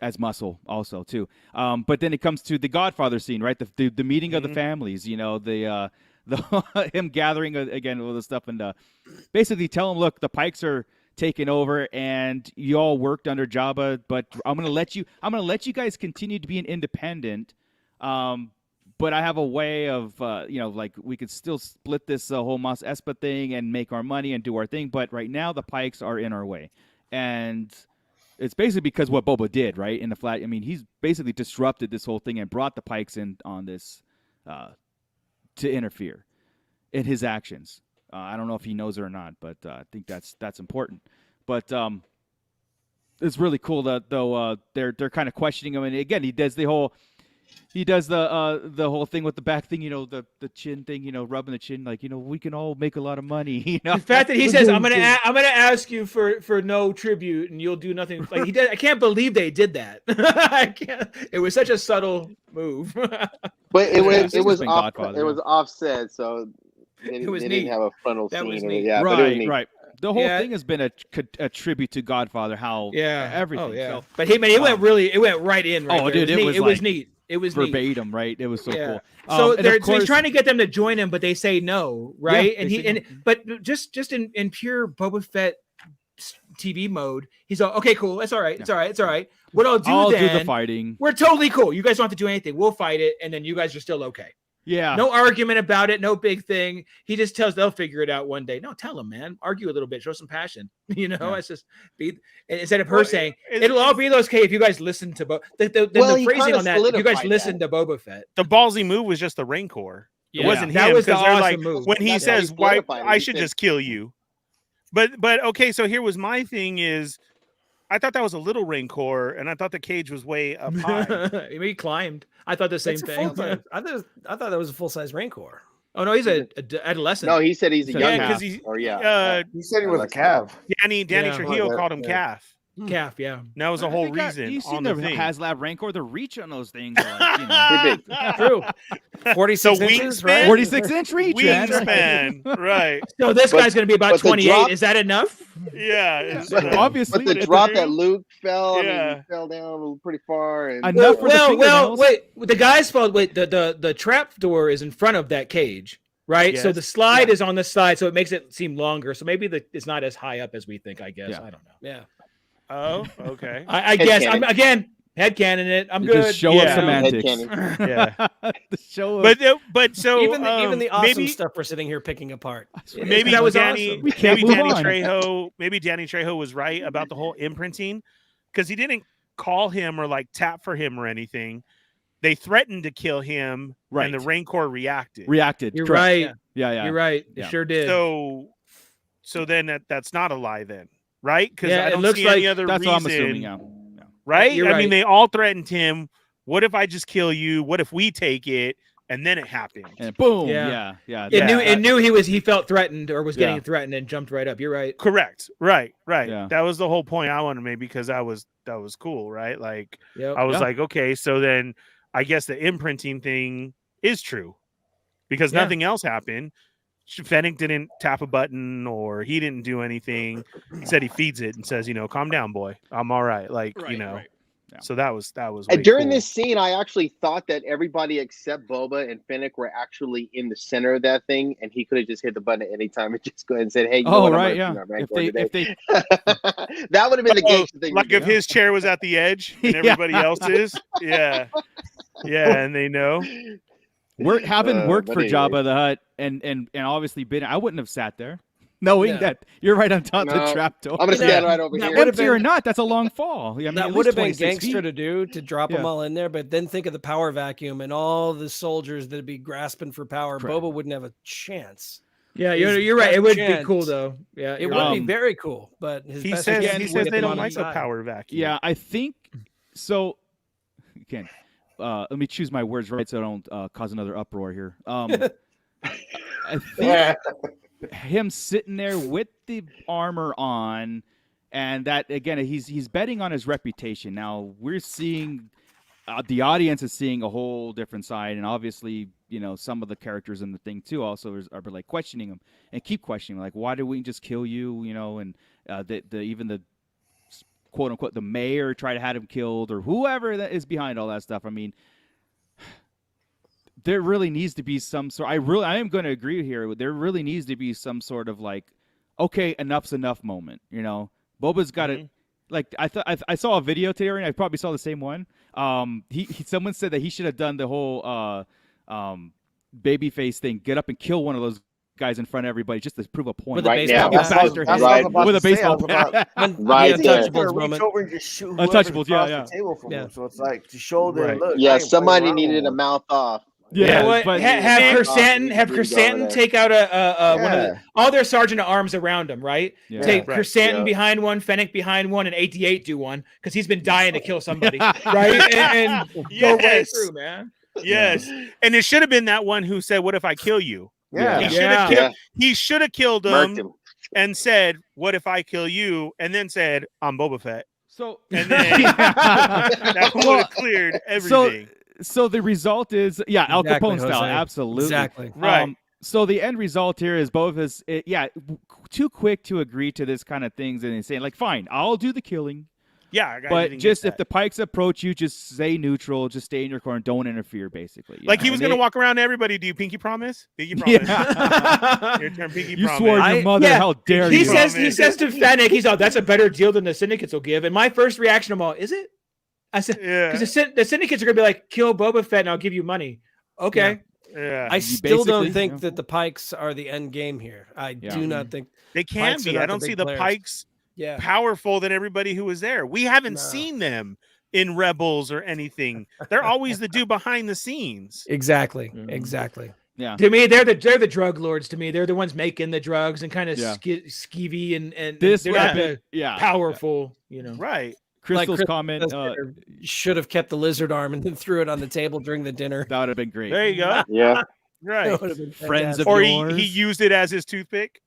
as muscle also too. But then it comes to the Godfather scene, right? The meeting of the families, the him gathering again all the stuff and basically tell him, look, the Pikes are taking over and you all worked under Jabba, but I'm gonna let you guys continue to be an independent. but I have a way of, like we could still split this whole Mos Espa thing and make our money and do our thing. But right now the Pikes are in our way, and it's basically because what Boba did, right? In the flat, I mean, he's basically disrupted this whole thing and brought the Pikes in on this to interfere in his actions. I don't know if he knows it or not, but I think that's important. But it's really cool that though they're kind of questioning him, and again he does the whole thing with the back thing, the chin thing, rubbing the chin, like we can all make a lot of money. The fact that he says I'm gonna ask you for no tribute and you'll do nothing. Like he did. I can't believe they did that. I can't. It was such a subtle move. But it was offset, so they didn't have a frontal that scene. Was neat. Yeah, right. The whole thing has been a tribute to Godfather. How everything. Oh yeah. So, but it went right in. Right dude, it was neat. It was verbatim, neat. Right? It was so cool. So he's trying to get them to join him, but they say no, right? Yeah, but just in pure Boba Fett TV mode, he's all okay, cool. It's all right. It's all right. It's all right. What I'll do the fighting. We're totally cool. You guys don't have to do anything. We'll fight it, and then you guys are still okay. Yeah. No argument about it. No big thing. He just tells they'll figure it out one day. No, tell them, man. Argue a little bit. Show some passion. It's just instead of her saying it'll all be okay if you guys listen to the phrasing on that. If you guys listen to Boba Fett. The ballsy move was just the Rancor. Yeah. It wasn't that him. Was the they're awesome move. When he says, "Why I should just kill you," but okay. So here was my thing: is I thought that was a little Rancor, and I thought the cage was way up high. He climbed. I thought the same thing. I thought that was a full-size Rancor. Oh no, he's a adolescent. No, he said he's a young because he said he was a calf. Danny Trujillo called him calf. Calf, yeah. And that was the whole reason. You've seen the HasLab Rancor, the reach on those things. Are like, True. 46 inches, right? 46-inch reach. Wingspan, right. So this guy's going to be about 28. Is that enough? Yeah. Obviously. But the drop that Luke fell, he fell down pretty far. And enough for the wait. The guy's fault. Wait, the trap door is in front of that cage, right? Yes. So the slide is on the side, so it makes it seem longer. So maybe it's not as high up as we think, I guess. I don't know. Yeah. Oh, okay. I guess I'm again headcanon it. I'm good. Just show up semantics. Yeah. The show up. But so even the awesome stuff we're sitting here picking apart. Maybe that was Danny. Awesome. Maybe Danny Trejo was right about the whole imprinting, because he didn't call him or like tap for him or anything. They threatened to kill him, and the Rancor reacted. Correct. You're right. Yeah. You're right. You sure did. So then that's not a lie then. Right? Because I don't see like any other that's reason. What I'm assuming, yeah. Right? You're right. I mean, they all threatened him. What if I just kill you? What if we take it? And then it happened. And boom. Yeah. It knew he felt threatened or was getting threatened and jumped right up. You're right. Correct. Right. Yeah. That was the whole point I wanted to make, because that was cool, right? Like Yep. I was like, okay, so then I guess the imprinting thing is true, because nothing else happened. Fennec didn't tap a button or he didn't do anything. He said he feeds it and says, calm down, boy. I'm all right. Like, Yeah. So that was during cool. this scene, I actually thought that everybody except Boba and Fennec were actually in the center of that thing, and he could have just hit the button at any time and just go ahead and said, "Hey, if they that would have been the gangster thing." Like if his chair was at the edge and everybody else's, and they know. Having worked for Jabba the Hutt and obviously been, I wouldn't have sat there knowing that you're right on top of the trap door. I'm gonna stand right over here. Empty or not, that's a long fall. I mean, that would have been gangster to do, to drop them all in there. But then think of the power vacuum and all the soldiers that'd be grasping for power. Correct. Boba wouldn't have a chance. Yeah, you're right. It would be cool though. Yeah, it would be very cool. But he says they don't like the power vacuum. Yeah, I think so. Again, let me choose my words right so I don't cause another uproar here. I think him sitting there with the armor on, and that again, he's betting on his reputation. Now we're seeing the audience is seeing a whole different side, and obviously, some of the characters in the thing too also are like questioning him and keep questioning, like, why did we just kill you? And even the quote unquote the mayor tried to have him killed, or whoever that is behind all that stuff. I mean, there really needs to be some sort. I am going to agree here. There really needs to be some sort of like, okay, enough's enough moment. Boba's got it. Like I saw a video today, and I probably saw the same one. Someone said that he should have done the whole babyface thing, get up and kill one of those guys in front of everybody just to prove a point. With a baseball now. bat. That's what I was about with to a say. baseball bat. Right the there. Untouchables Reach moment. over and just shoot Untouchables, across yeah. the table from Yeah. them. So it's like to show them, look. I Yeah, ain't playing somebody around needed no a more. mouth off. You know what? but Have Chrysanthemum there. take out one of all their sergeant at arms around him, right? Yeah. Take Right. Chrysanthemum Yeah. behind one, Fennec behind one, and 88 do one because he's been dying to kill somebody, right? And go right Yes. through, man. Yes. And it should have been that one who said, "What if I kill you?" Yeah. He should have killed Murked him him. and said, "What if I kill you?" And then said, "I'm Boba Fett." So And then that would have cleared everything. So the result is, Al Exactly, Capone style, Jose. absolutely. Exactly. Right. So the end result here is both of us, too quick to agree to this kind of things and saying like, fine, I'll do the killing, Yeah, but just if the Pikes approach you, just stay neutral, just stay in your corner, don't interfere, basically. like he was going to walk around to everybody. Do you pinky promise? Pinky promise. Your turn, pinky You promise. swore to your mother. Yeah, How dare He you? says to Fennec, he's all, that's a better deal than the syndicates will give. And my first reaction, I'm all, is it? I said, Yeah. because the syndicates are gonna be like, kill Boba Fett and I'll give you money. Okay. Yeah. I still don't basically- think that the Pikes are the end game here. I do not think They can Pikes are be. not I the don't big see the players. Pikes Yeah. powerful than everybody who was there. We haven't No. seen them in Rebels or anything. They're always the dude behind the scenes. Exactly. Mhm. Exactly. Yeah. To me, they're the drug lords. To me, they're the ones making the drugs and kind of Yeah. skeevy and This they're would not have been, the powerful, Right. Crystal's Chris comment. should have kept the lizard arm and then threw it on the table during the dinner. That would have been great. There you go. Yeah. Right. That would have been Friends of fantastic. Or yours. he used it as his toothpick.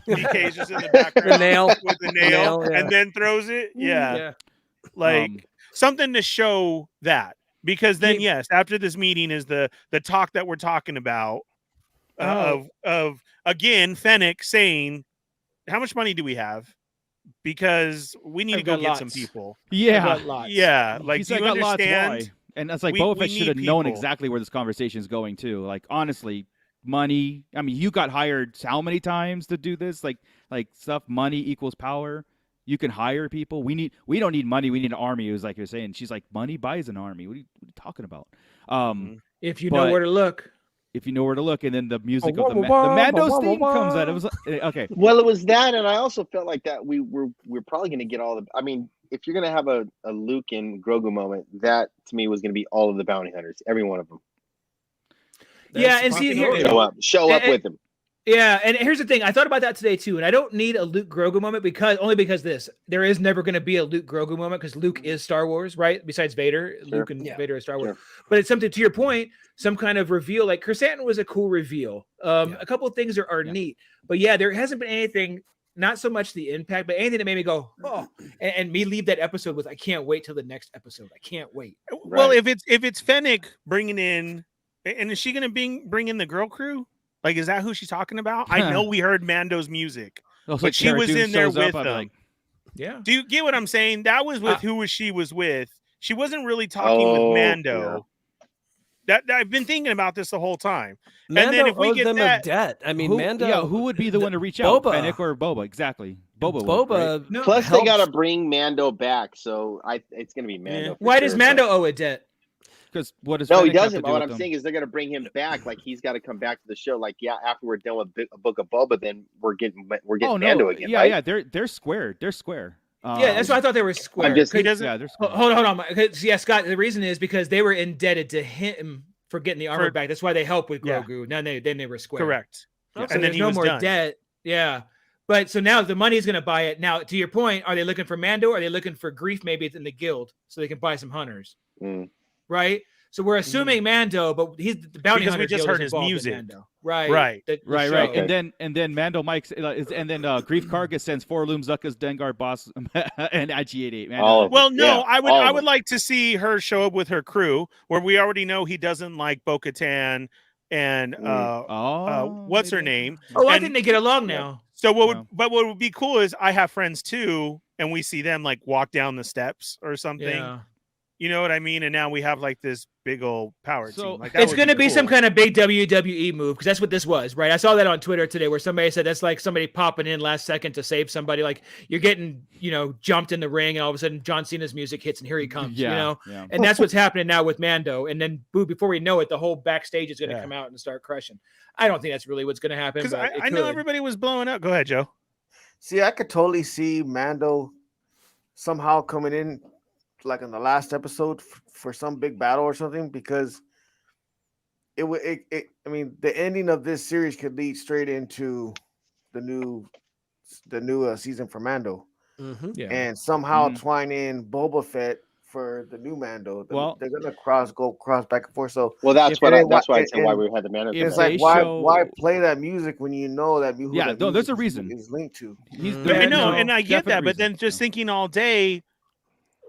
He cages in the background The nail. with the nail, nail, yeah. and then throws it. Yeah. Yeah. Like Um, something to show that. Because then, Yeah. yes, after this meeting is the talk that we're talking about of again, Fennec saying, how much money do we have? Because we need to I've go got get some lots. people. yeah. Yeah. Like, He's do you "I got lots, understand? why?" And that's like We- Boba we Fett should have need known people. exactly where this conversation is going too. Like honestly, money. I mean, you got hired how many times to do this? Like stuff. Money equals power. You can hire people. We don't need money. We need an army. It was like you're saying. She's like, money buys an army. What are you talking about? If you But- know where to look. If you know where to look, and then the music of the Mando's theme comes out. It was like, okay. Well, it was that, and I also felt like that we're probably going to get all the. I mean, if you're going to have a Luke and Grogu moment, that to me was going to be all of the bounty hunters, every one of them. Yeah, and see here, Show up And- with them. yeah, and here's the thing. I thought about that today too, and I don't need a Luke Grogu moment because there is never going to be a Luke Grogu moment because Luke is Star Wars, right? Besides Vader, Sure. Luke and Yeah. Vader is Star Wars. Sure. But it's something to your point, some kind of reveal. Like Chrysanthemum was a cool reveal. A couple of things are neat, but yeah, there hasn't been anything. Not so much the impact, but anything that made me go, oh, and me leave that episode with, I can't wait till the next episode. I can't wait. Well, Right. if it's Fennec bringing in, and is she going to bring in the girl crew? Like, is that who she's talking about? I know we heard Mando's music, Also, but she was Cara Dune in there shows up, with I'd be them. like, Yeah. Do you get what I'm saying? That was with who she was with. She wasn't really talking with Mando. That I've been thinking about this the whole time. Mando and then if we owed get them that, a debt. I mean, Mando. who would be the one to reach out? Boba. Fennec or Boba? Exactly. Boba. would, right? Boba. No. Plus, helps- they got to bring Mando back, so it's going to be Mando. Yeah. for Why does sure, Mando owe a debt? Because what does No, he Fennec have doesn't. to But do what with I'm them? saying is they're going to bring him back. Like he's got to come back to the show. Like after we're done with a Book of Boba, then we're getting Mando again. Yeah, right? yeah, they're square. They're square. Yeah, that's why I thought they were square. I'm just- he doesn't. Yeah, they're square. Hold on. Yeah, Scott. The reason is because they were indebted to him for getting the armor back. That's why they helped with Yeah. Grogu. Then they were square. Correct. So And then there's he no was more done. debt. Yeah. But so now the money's going to buy it. Now, to your point, are they looking for Mando? Or are they looking for grief? Maybe it's in the guild so they can buy some hunters, Mm. right? So we're assuming Mando, but he's the bounty Because we hunter. just guild heard is his involved in music. Mando. Right. Right. The Right. show. And then Mando Mike's and then Grief Karga sends 4 Loom Zucka's Dengar boss and IG-88. All of them. Well, no, Yeah, I all of would them. like to see her show up with her crew, where we already know he doesn't like Bo-Katan and what's her name. Oh, I And- think they get along now. So what Yeah. what would be cool is I have friends too, and we see them like walk down the steps or something. Yeah. You know what I mean? And now we have like this big old power team. Like, it's going to be some kind of big WWE move, because that's what this was, right? I saw that on Twitter today where somebody said that's like somebody popping in last second to save somebody. Like, you're getting, jumped in the ring, and all of a sudden John Cena's music hits and here he comes, And that's what's happening now with Mando. And then, before we know it, the whole backstage is going to come out and start crushing. I don't think that's really what's going to happen. Because I know everybody was blowing up. Go ahead, Joe. See, I could totally see Mando somehow coming in like in the last episode for some big battle or something, because I mean, the ending of this series could lead straight into the new season for Mando. Mm-hmm. And somehow twine in Boba Fett for the new Mando. Well, they're gonna cross back and forth. So that's why I said why we had the Mando. It's like why play that music when you know that who that there's a reason is linked to. I know, and I get that, but then just thinking all day,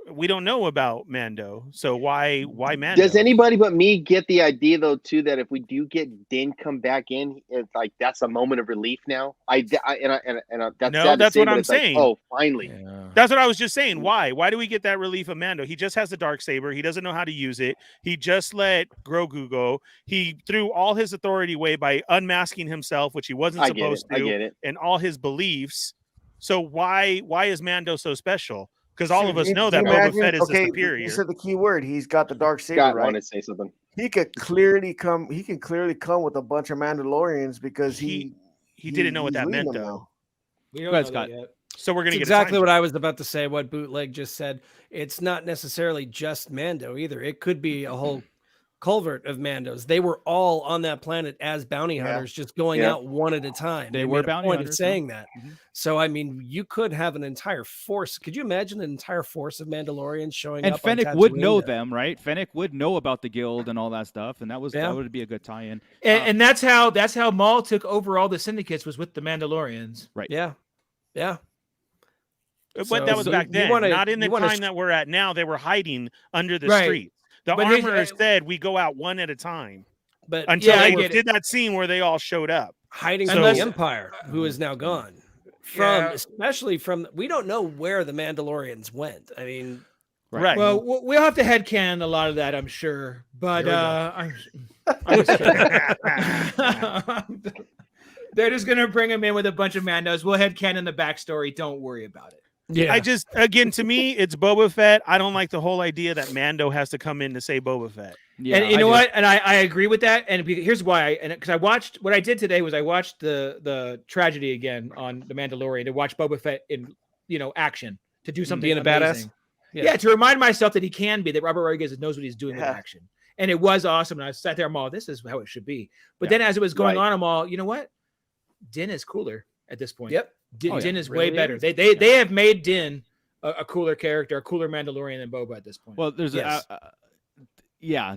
we don't know about Mando, so why Mando? Does anybody but me get the idea though too that if we do get Din come back in, it's like that's a moment of relief now? That's what I'm saying. Like, oh, finally. Yeah. That's what I was just saying. Why do we get that relief of Mando? He just has the Darksaber. He doesn't know how to use it. He just let Grogu go. He threw all his authority away by unmasking himself, which he wasn't supposed to. I get it. And all his beliefs. So why is Mando so special? Because all of us know that Boba Fett is the superior. You said the key word. He's got the Darksaber, right? Want to say something. He can clearly come with a bunch of Mandalorians because he didn't know what that meant though. We don't know that yet. So we're gonna get exactly what I was about to say. What Bootleg just said. It's not necessarily just Mando either. It could be a whole culvert of Mandos. They were all on that planet as bounty hunters, just going out one at a time. They were bounty hunters. Of saying that. So I mean, you could have an entire force. Could you imagine an entire force of Mandalorians showing up? And Fennec would know them, right? Fennec would know about the guild and all that stuff, and that would be a good tie-in. And that's how Maul took over all the syndicates, was with the Mandalorians. Right. Yeah. But that was back then. Not in the time that we're at now. They were hiding under the street. The armorer said we go out one at a time. But until they did that scene where they all showed up. Hiding from the Empire, who is now gone. Especially from, we don't know where the Mandalorians went. I mean, right. Well, we'll have to headcanon a lot of that, I'm sure. But I'm just kidding. They're just going to bring him in with a bunch of Mandos. We'll headcanon the backstory. Don't worry about it. Yeah. Again, to me, it's Boba Fett. I don't like the whole idea that Mando has to come in to say Boba Fett. Yeah, and you know what? And I agree with that. And here's why. Because I watched, what I did today was I watched the tragedy again on The Mandalorian to watch Boba Fett in, action, to do something being amazing. a badass. Yeah, to remind myself that he can be, that Robert Rodriguez knows what he's doing with action. And it was awesome. And I sat there, I'm all, this is how it should be. But then as it was going on, I'm all, you know what? Din is cooler at this point. Yep. Din is way better. They have made Din a cooler character, a cooler Mandalorian than Boba at this point. Well, there's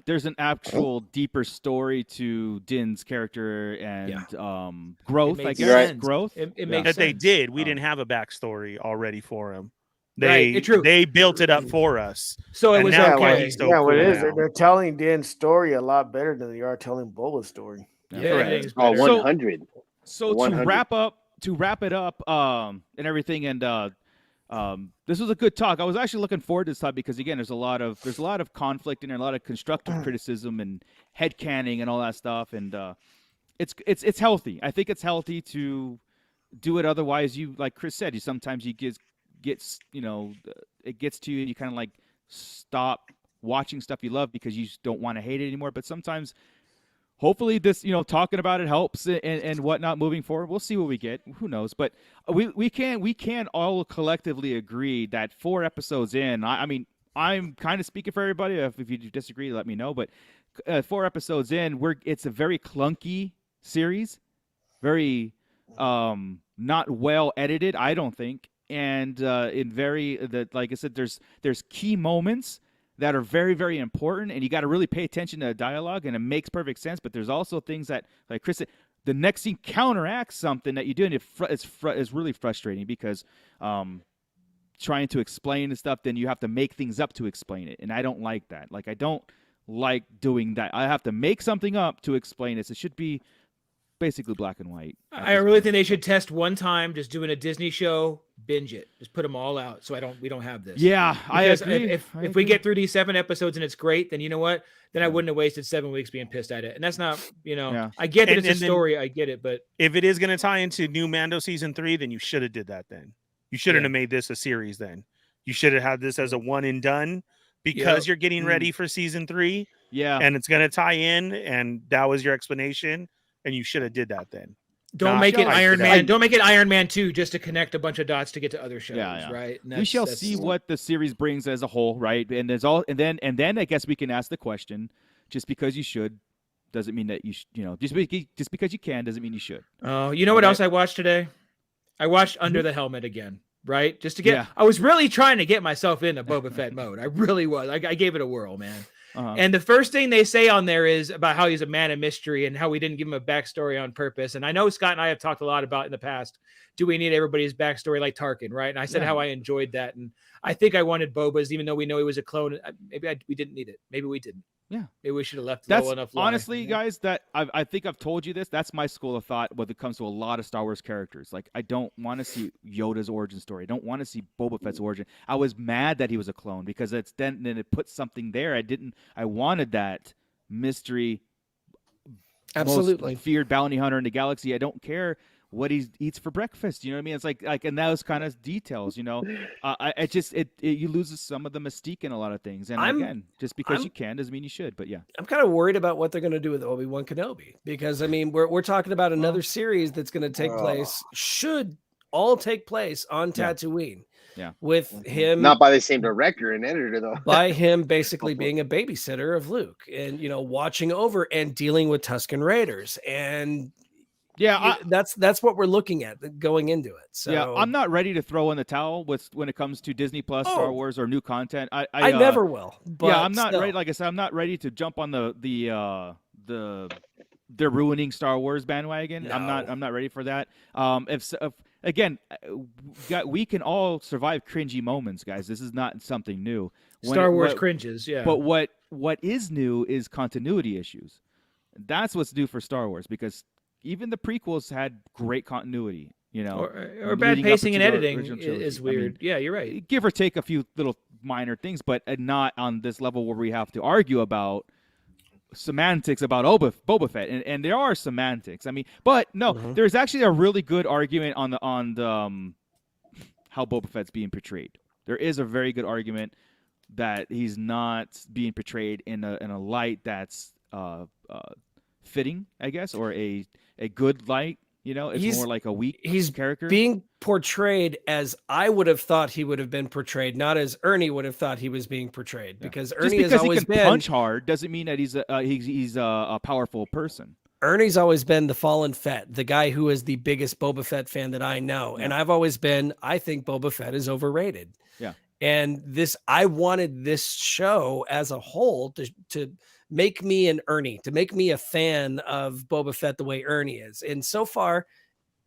there's an actual deeper story to Din's character and growth. I guess right. growth. It makes sense. They did. We didn't have a backstory already for him. True. They built it up for us. So it was okay. What it is, they're telling Din's story a lot better than they are telling Boba's story. Yeah, 100. So 100. to wrap it up, and everything, and this was a good talk. I was actually looking forward to this talk because again, there's a lot of conflict and a lot of constructive criticism and headcanning and all that stuff, and it's healthy. I think it's healthy to do it. Otherwise, you, like Chris said, it gets to you and you kind of like stop watching stuff you love because you just don't want to hate it anymore. But sometimes, hopefully this, talking about it helps and whatnot moving forward. We'll see what we get. Who knows? But we can all collectively agree that 4 episodes in, I mean, I'm kind of speaking for everybody. If you disagree, let me know. But 4 episodes in, it's a very clunky series, very not well edited, I don't think. And like I said, there's key moments that are very, very important, and you got to really pay attention to the dialogue, and it makes perfect sense. But there's also things that, like Chris said, the next scene counteracts something that you do, and it's really frustrating because trying to explain the stuff, then you have to make things up to explain it, and I don't like that. Like, I don't like doing that. I have to make something up to explain this. It should be basically black and white. I really think they should test one time, just doing a Disney show, binge it, just put them all out, so we don't have this. Yeah, because I agree. If we get through these 7 episodes and it's great, then you know what? Then I wouldn't have wasted 7 weeks being pissed at it. And that's not, I get that it's a story, I get it, but if it is going to tie into new Mando season 3, then you should have did that. Then you shouldn't have made this a series. Then you should have had this as a one and done because you're getting ready for season 3. Yeah, and it's going to tie in, and that was your explanation, and you should have did that then. Don't make it Iron Man. Don't make it Iron Man 2 just to connect a bunch of dots to get to other shows, right? We shall see what the series brings as a whole, right? And there's all, and then I guess we can ask the question: just because you should, doesn't mean that you just because you can doesn't mean you should. Oh, you know what else I watched today? I watched Under the Helmet again, right? Just to get. I was really trying to get myself into Boba Fett mode. I really was. I gave it a whirl, man. And the first thing they say on there is about how he's a man of mystery and how we didn't give him a backstory on purpose. And I know Scott and I have talked a lot about in the past, do we need everybody's backstory like Tarkin, right? And I said how I enjoyed that. And I think I wanted Boba's, even though we know he was a clone. Maybe we didn't need it. Maybe we didn't. Yeah. Maybe we should have left That's low enough. Honestly, guys, that I think I've told you this. That's my school of thought when it comes to a lot of Star Wars characters. Like, I don't want to see Yoda's origin story. I don't want to see Boba Fett's origin. I was mad that he was a clone because then it put something there. I wanted that mystery. Absolutely. Most feared bounty hunter in the galaxy. I don't care what he eats for breakfast. You know what I mean? It's like and those kind of details, you loses some of the mystique in a lot of things. And again, just because you can doesn't mean you should, but yeah. I'm kind of worried about what they're going to do with Obi-Wan Kenobi, because I mean, we're talking about another series that's going to take place, should all take place on Tatooine. Yeah. With him, not by the same director and editor though. By him basically being a babysitter of Luke and watching over and dealing with Tusken Raiders. And that's what we're looking at going into it. So yeah, I'm not ready to throw in the towel when it comes to Disney Plus, Star Wars, or new content. I never will. But yeah, I'm not ready. Like I said, I'm not ready to jump on the they're ruining Star Wars bandwagon. No. I'm not ready for that. We can all survive cringy moments, guys. This is not something new. Star Wars cringes, yeah. But what is new is continuity issues. That's what's new for Star Wars, because even the prequels had great continuity, or bad pacing and editing is weird. I mean, yeah, you're right. Give or take a few little minor things, but not on this level where we have to argue about semantics about Boba Fett, and there are semantics. I mean, but no, there's actually a really good argument on the how Boba Fett's being portrayed. There is a very good argument that he's not being portrayed in a light that's fitting, I guess, or a good light. It's more like a weak character. Being portrayed as I would have thought he would have been portrayed, not as Ernie would have thought he was being portrayed. Because Ernie has always been punch hard doesn't mean that he's a powerful person. Ernie's always been the fallen Fett, the guy who is the biggest Boba Fett fan that I know. Yeah. And I've always been, I think Boba Fett is overrated. Yeah. And I wanted this show as a whole to make me an Ernie, to make me a fan of Boba Fett the way Ernie is. And so far,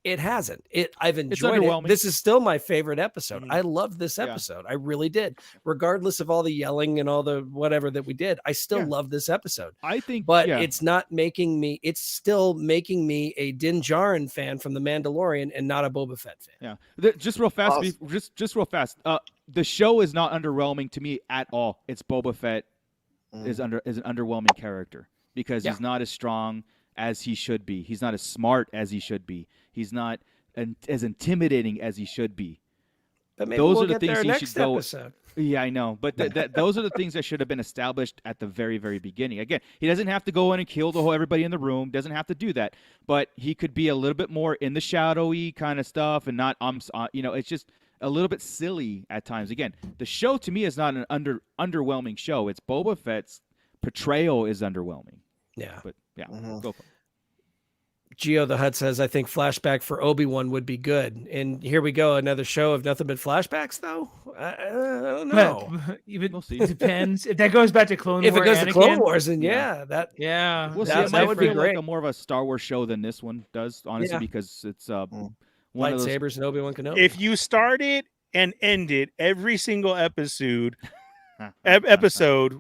it hasn't. I've enjoyed it. This is still my favorite episode. I loved this episode. I really did. Regardless of all the yelling and all the whatever that we did, I still love this episode. I think, but it's still making me a Din Djarin fan from The Mandalorian and not a Boba Fett fan. Yeah. Just real fast. Just real fast. The show is not underwhelming to me at all. It's Boba Fett is an underwhelming character because he's not as strong as he should be. He's not as smart as he should be. He's not as intimidating as he should be. But maybe those are the things he should go. Episode. Yeah, I know. But those are the things that should have been established at the very, very beginning. Again, he doesn't have to go in and kill everybody in the room. Doesn't have to do that. But he could be a little bit more in the shadowy kind of stuff and not, it's just a little bit silly at times. Again, the show to me is not an underwhelming show. It's Boba Fett's portrayal is underwhelming. Yeah. But yeah, go for it. Geo the Hut says, I think flashback for Obi-Wan would be good. And here we go. Another show of nothing but flashbacks, though. I don't know. It depends. If that goes back to Clone Wars. If it goes to Clone Wars, then we'll see. It might feel like a more of a Star Wars show than this one does, honestly, because it's lightsabers and Obi-Wan Kenobi. If you started and ended every single episode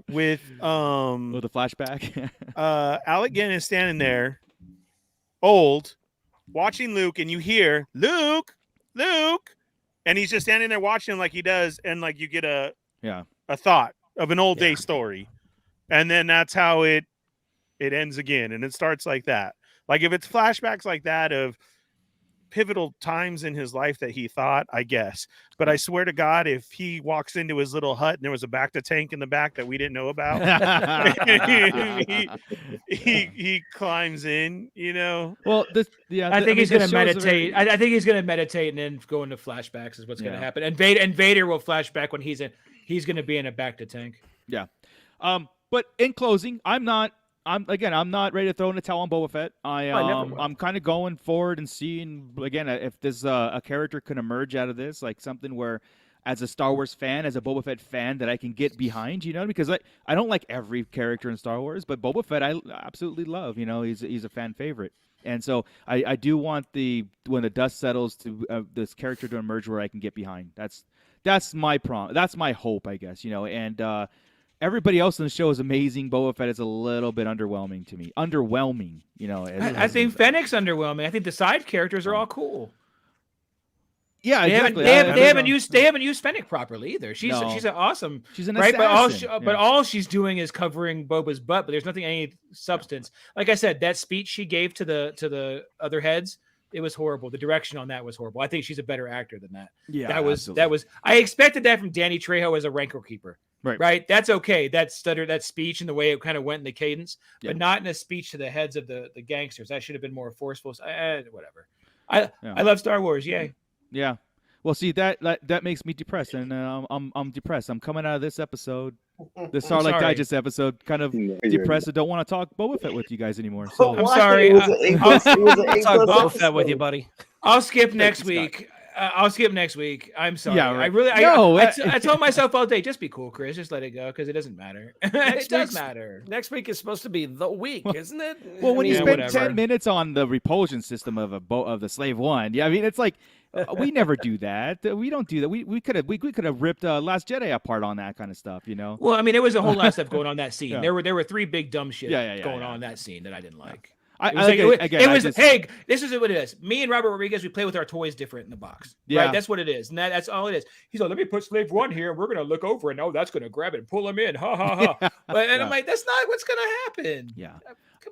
with the flashback, Alec Guinness standing there old, watching Luke, and you hear Luke, and he's just standing there watching him like he does, and like you get a thought of an old day story, and then that's how it ends again, and it starts like that. Like if it's flashbacks like that of pivotal times in his life that he thought, I guess. But I swear to God, if he walks into his little hut and there was a Bacta tank in the back that we didn't know about, he climbs in, you know. Well, I think he's going to meditate. I think he's going to meditate and then go into flashbacks is what's going to happen. And Vader will flashback when he's going to be in a Bacta tank. Yeah. But in closing, I'm not ready to throw in a towel on Boba Fett. I'm kind of going forward and seeing again if there's a character can emerge out of this, like something where, as a Star Wars fan, as a Boba Fett fan, that I can get behind. You know, because I don't like every character in Star Wars, but Boba Fett I absolutely love. You know, he's a fan favorite, and so I do want when the dust settles to this character to emerge where I can get behind. That's my that's my hope, I guess. You know, and. Everybody else in the show is amazing. Boba Fett is a little bit underwhelming to me. You know. I think Fennec's underwhelming. I think the side characters are all cool. Yeah, exactly. They haven't used Fennec properly either. She's an awesome. She's an right, assassin. but all she's doing is covering Boba's butt. But there's nothing any substance. Like I said, that speech she gave to the other heads, it was horrible. The direction on that was horrible. I think she's a better actor than that. Yeah, that was. I expected that from Danny Trejo as a Rancor keeper. Right. That's okay. That stutter, that speech, and the way it kind of went in the cadence, but not in a speech to the heads of the gangsters. That should have been more forceful. Whatever. I love Star Wars. Yay. Yeah. Well, see that makes me depressed, and I'm depressed. I'm coming out of this episode, the Starlight Digest episode, kind of depressed. I don't want to talk Boba Fett with you guys anymore. So I'm sorry. I'll talk Boba Fett with you, buddy. I'll skip next week. I'm sorry. Yeah, right. I told myself all day, just be cool, Chris. Just let it go because it doesn't matter. It does matter. Next week is supposed to be the week, isn't it? Well, when you spend 10 minutes on the repulsion system of the Slave One, I mean, it's like we never do that. We don't do that. We could have ripped Last Jedi apart on that kind of stuff, you know. Well, I mean, it was a whole lot of stuff going on that scene. There were three big dumb shit going on in that scene that I didn't like. Hey, this is what it is. Me and Robert Rodriguez, we play with our toys different in the box. Yeah. Right? That's what it is. And that's all it is. He's like, let me put Slave One here, and we're gonna look over, and that's gonna grab it and pull him in. Ha ha ha. I'm like, that's not what's gonna happen. Yeah.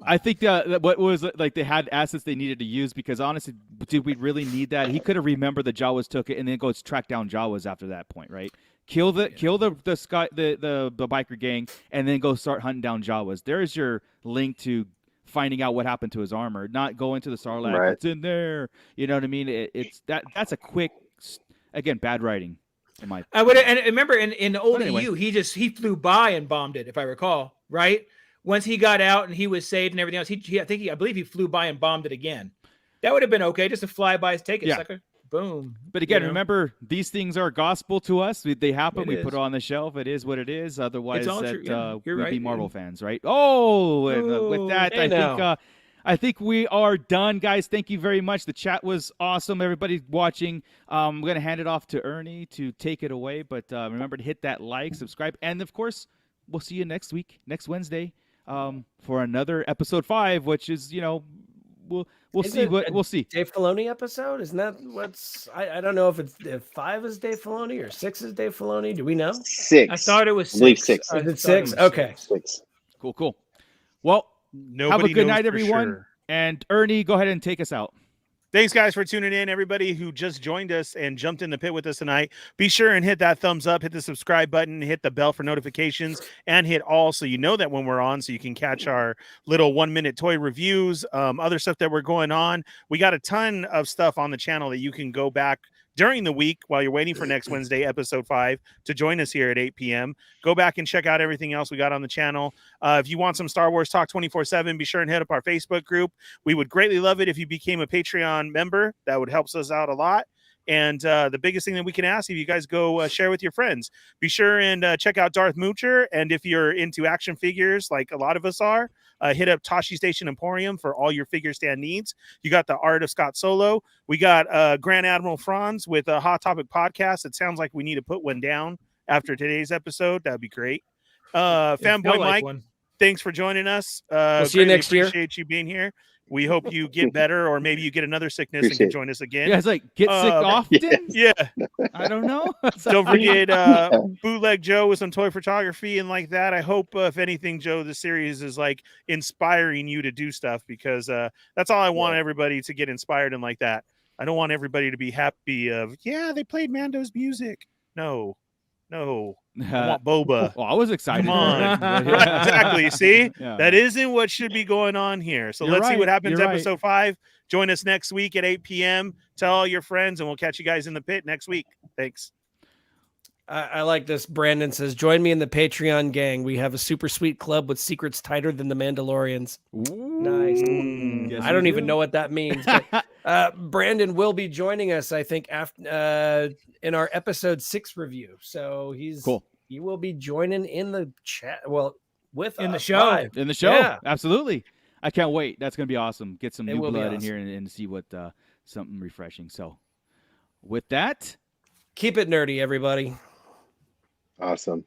I think what was like they had assets they needed to use because honestly, did we really need that? He could have remembered the Jawas took it and then go track down Jawas after that point, right? Kill the biker gang and then go start hunting down Jawas. There's your link to finding out what happened to his armor, not going to the Sarlacc. Right. It's in there. You know what I mean? That's a quick, again, bad writing. I would and remember in the old EU, he flew by and bombed it, if I recall, right? Once he got out and he was saved and everything else, I believe he flew by and bombed it again. That would have been okay, just to fly by, take it, sucker. Boom. But again, remember, these things are gospel to us. They happen. We put it on the shelf. It is what it is. Otherwise, we'd be Marvel fans, right? Oh, and with that, I think we are done, guys. Thank you very much. The chat was awesome. Everybody watching. I'm going to hand it off to Ernie to take it away. But remember to hit that like, subscribe, and of course, we'll see you next week, next Wednesday, for another episode 5, which is, We'll see. We'll see. Dave Filoni episode? Isn't that what's? I don't know if 5 is Dave Filoni or 6 is Dave Filoni. Do we know? 6. I thought it was 6. I believe 6. Is it 6? Okay. 6. Cool. Well, have a good night, everyone. Sure. And Ernie, go ahead and take us out. Thanks, guys, for tuning in. Everybody who just joined us and jumped in the pit with us tonight, be sure and hit that thumbs up, hit the subscribe button, hit the bell for notifications, and hit all so you know that when we're on, so you can catch our little 1-minute toy reviews, other stuff that we're going on. We got a ton of stuff on the channel that you can go back during the week while you're waiting for next Wednesday, episode 5, to join us here at 8 p.m. Go back and check out everything else we got on the channel. If you want some Star Wars talk 24/7, be sure and hit up our Facebook group. We would greatly love it if you became a Patreon member. That would help us out a lot. And the biggest thing that we can ask, if you guys go share with your friends, be sure and check out Darth Moocher. And if you're into action figures, like a lot of us are, hit up Tashi Station Emporium for all your figure stand needs. You got the Art of Scott Solo. We got Grand Admiral Franz with a Hot Topic podcast. It sounds like we need to put one down after today's episode. That'd be great. Fanboy Mike. thanks for joining us. We'll see you next year. Appreciate you being here. We hope you get better, or maybe you get another sickness and can join us again. Yeah, it's like get sick often. Yeah, I don't know. Don't forget Bootleg Joe with some toy photography and like that. I hope, if anything, Joe, the series is like inspiring you to do stuff, because that's all I want everybody to get inspired and like that. I don't want everybody to be happy of they played Mando's music. No. I want Boba. Well, I was excited. Come on. Right, exactly. See, that isn't what should be going on here. So let's see what happens. Episode 5. Join us next week at 8 p.m. Tell all your friends, and we'll catch you guys in the pit next week. Thanks. I like this. Brandon says, join me in the Patreon gang. We have a super sweet club with secrets tighter than the Mandalorians. Ooh, nice. I don't even know what that means. But, Brandon will be joining us, I think, after in our episode 6 review. So he will be joining in the chat. Well, with in us the show. live. In the show. Yeah. Absolutely. I can't wait. That's going to be awesome. Get some new blood in here and see what something refreshing. So with that, keep it nerdy, everybody. Awesome.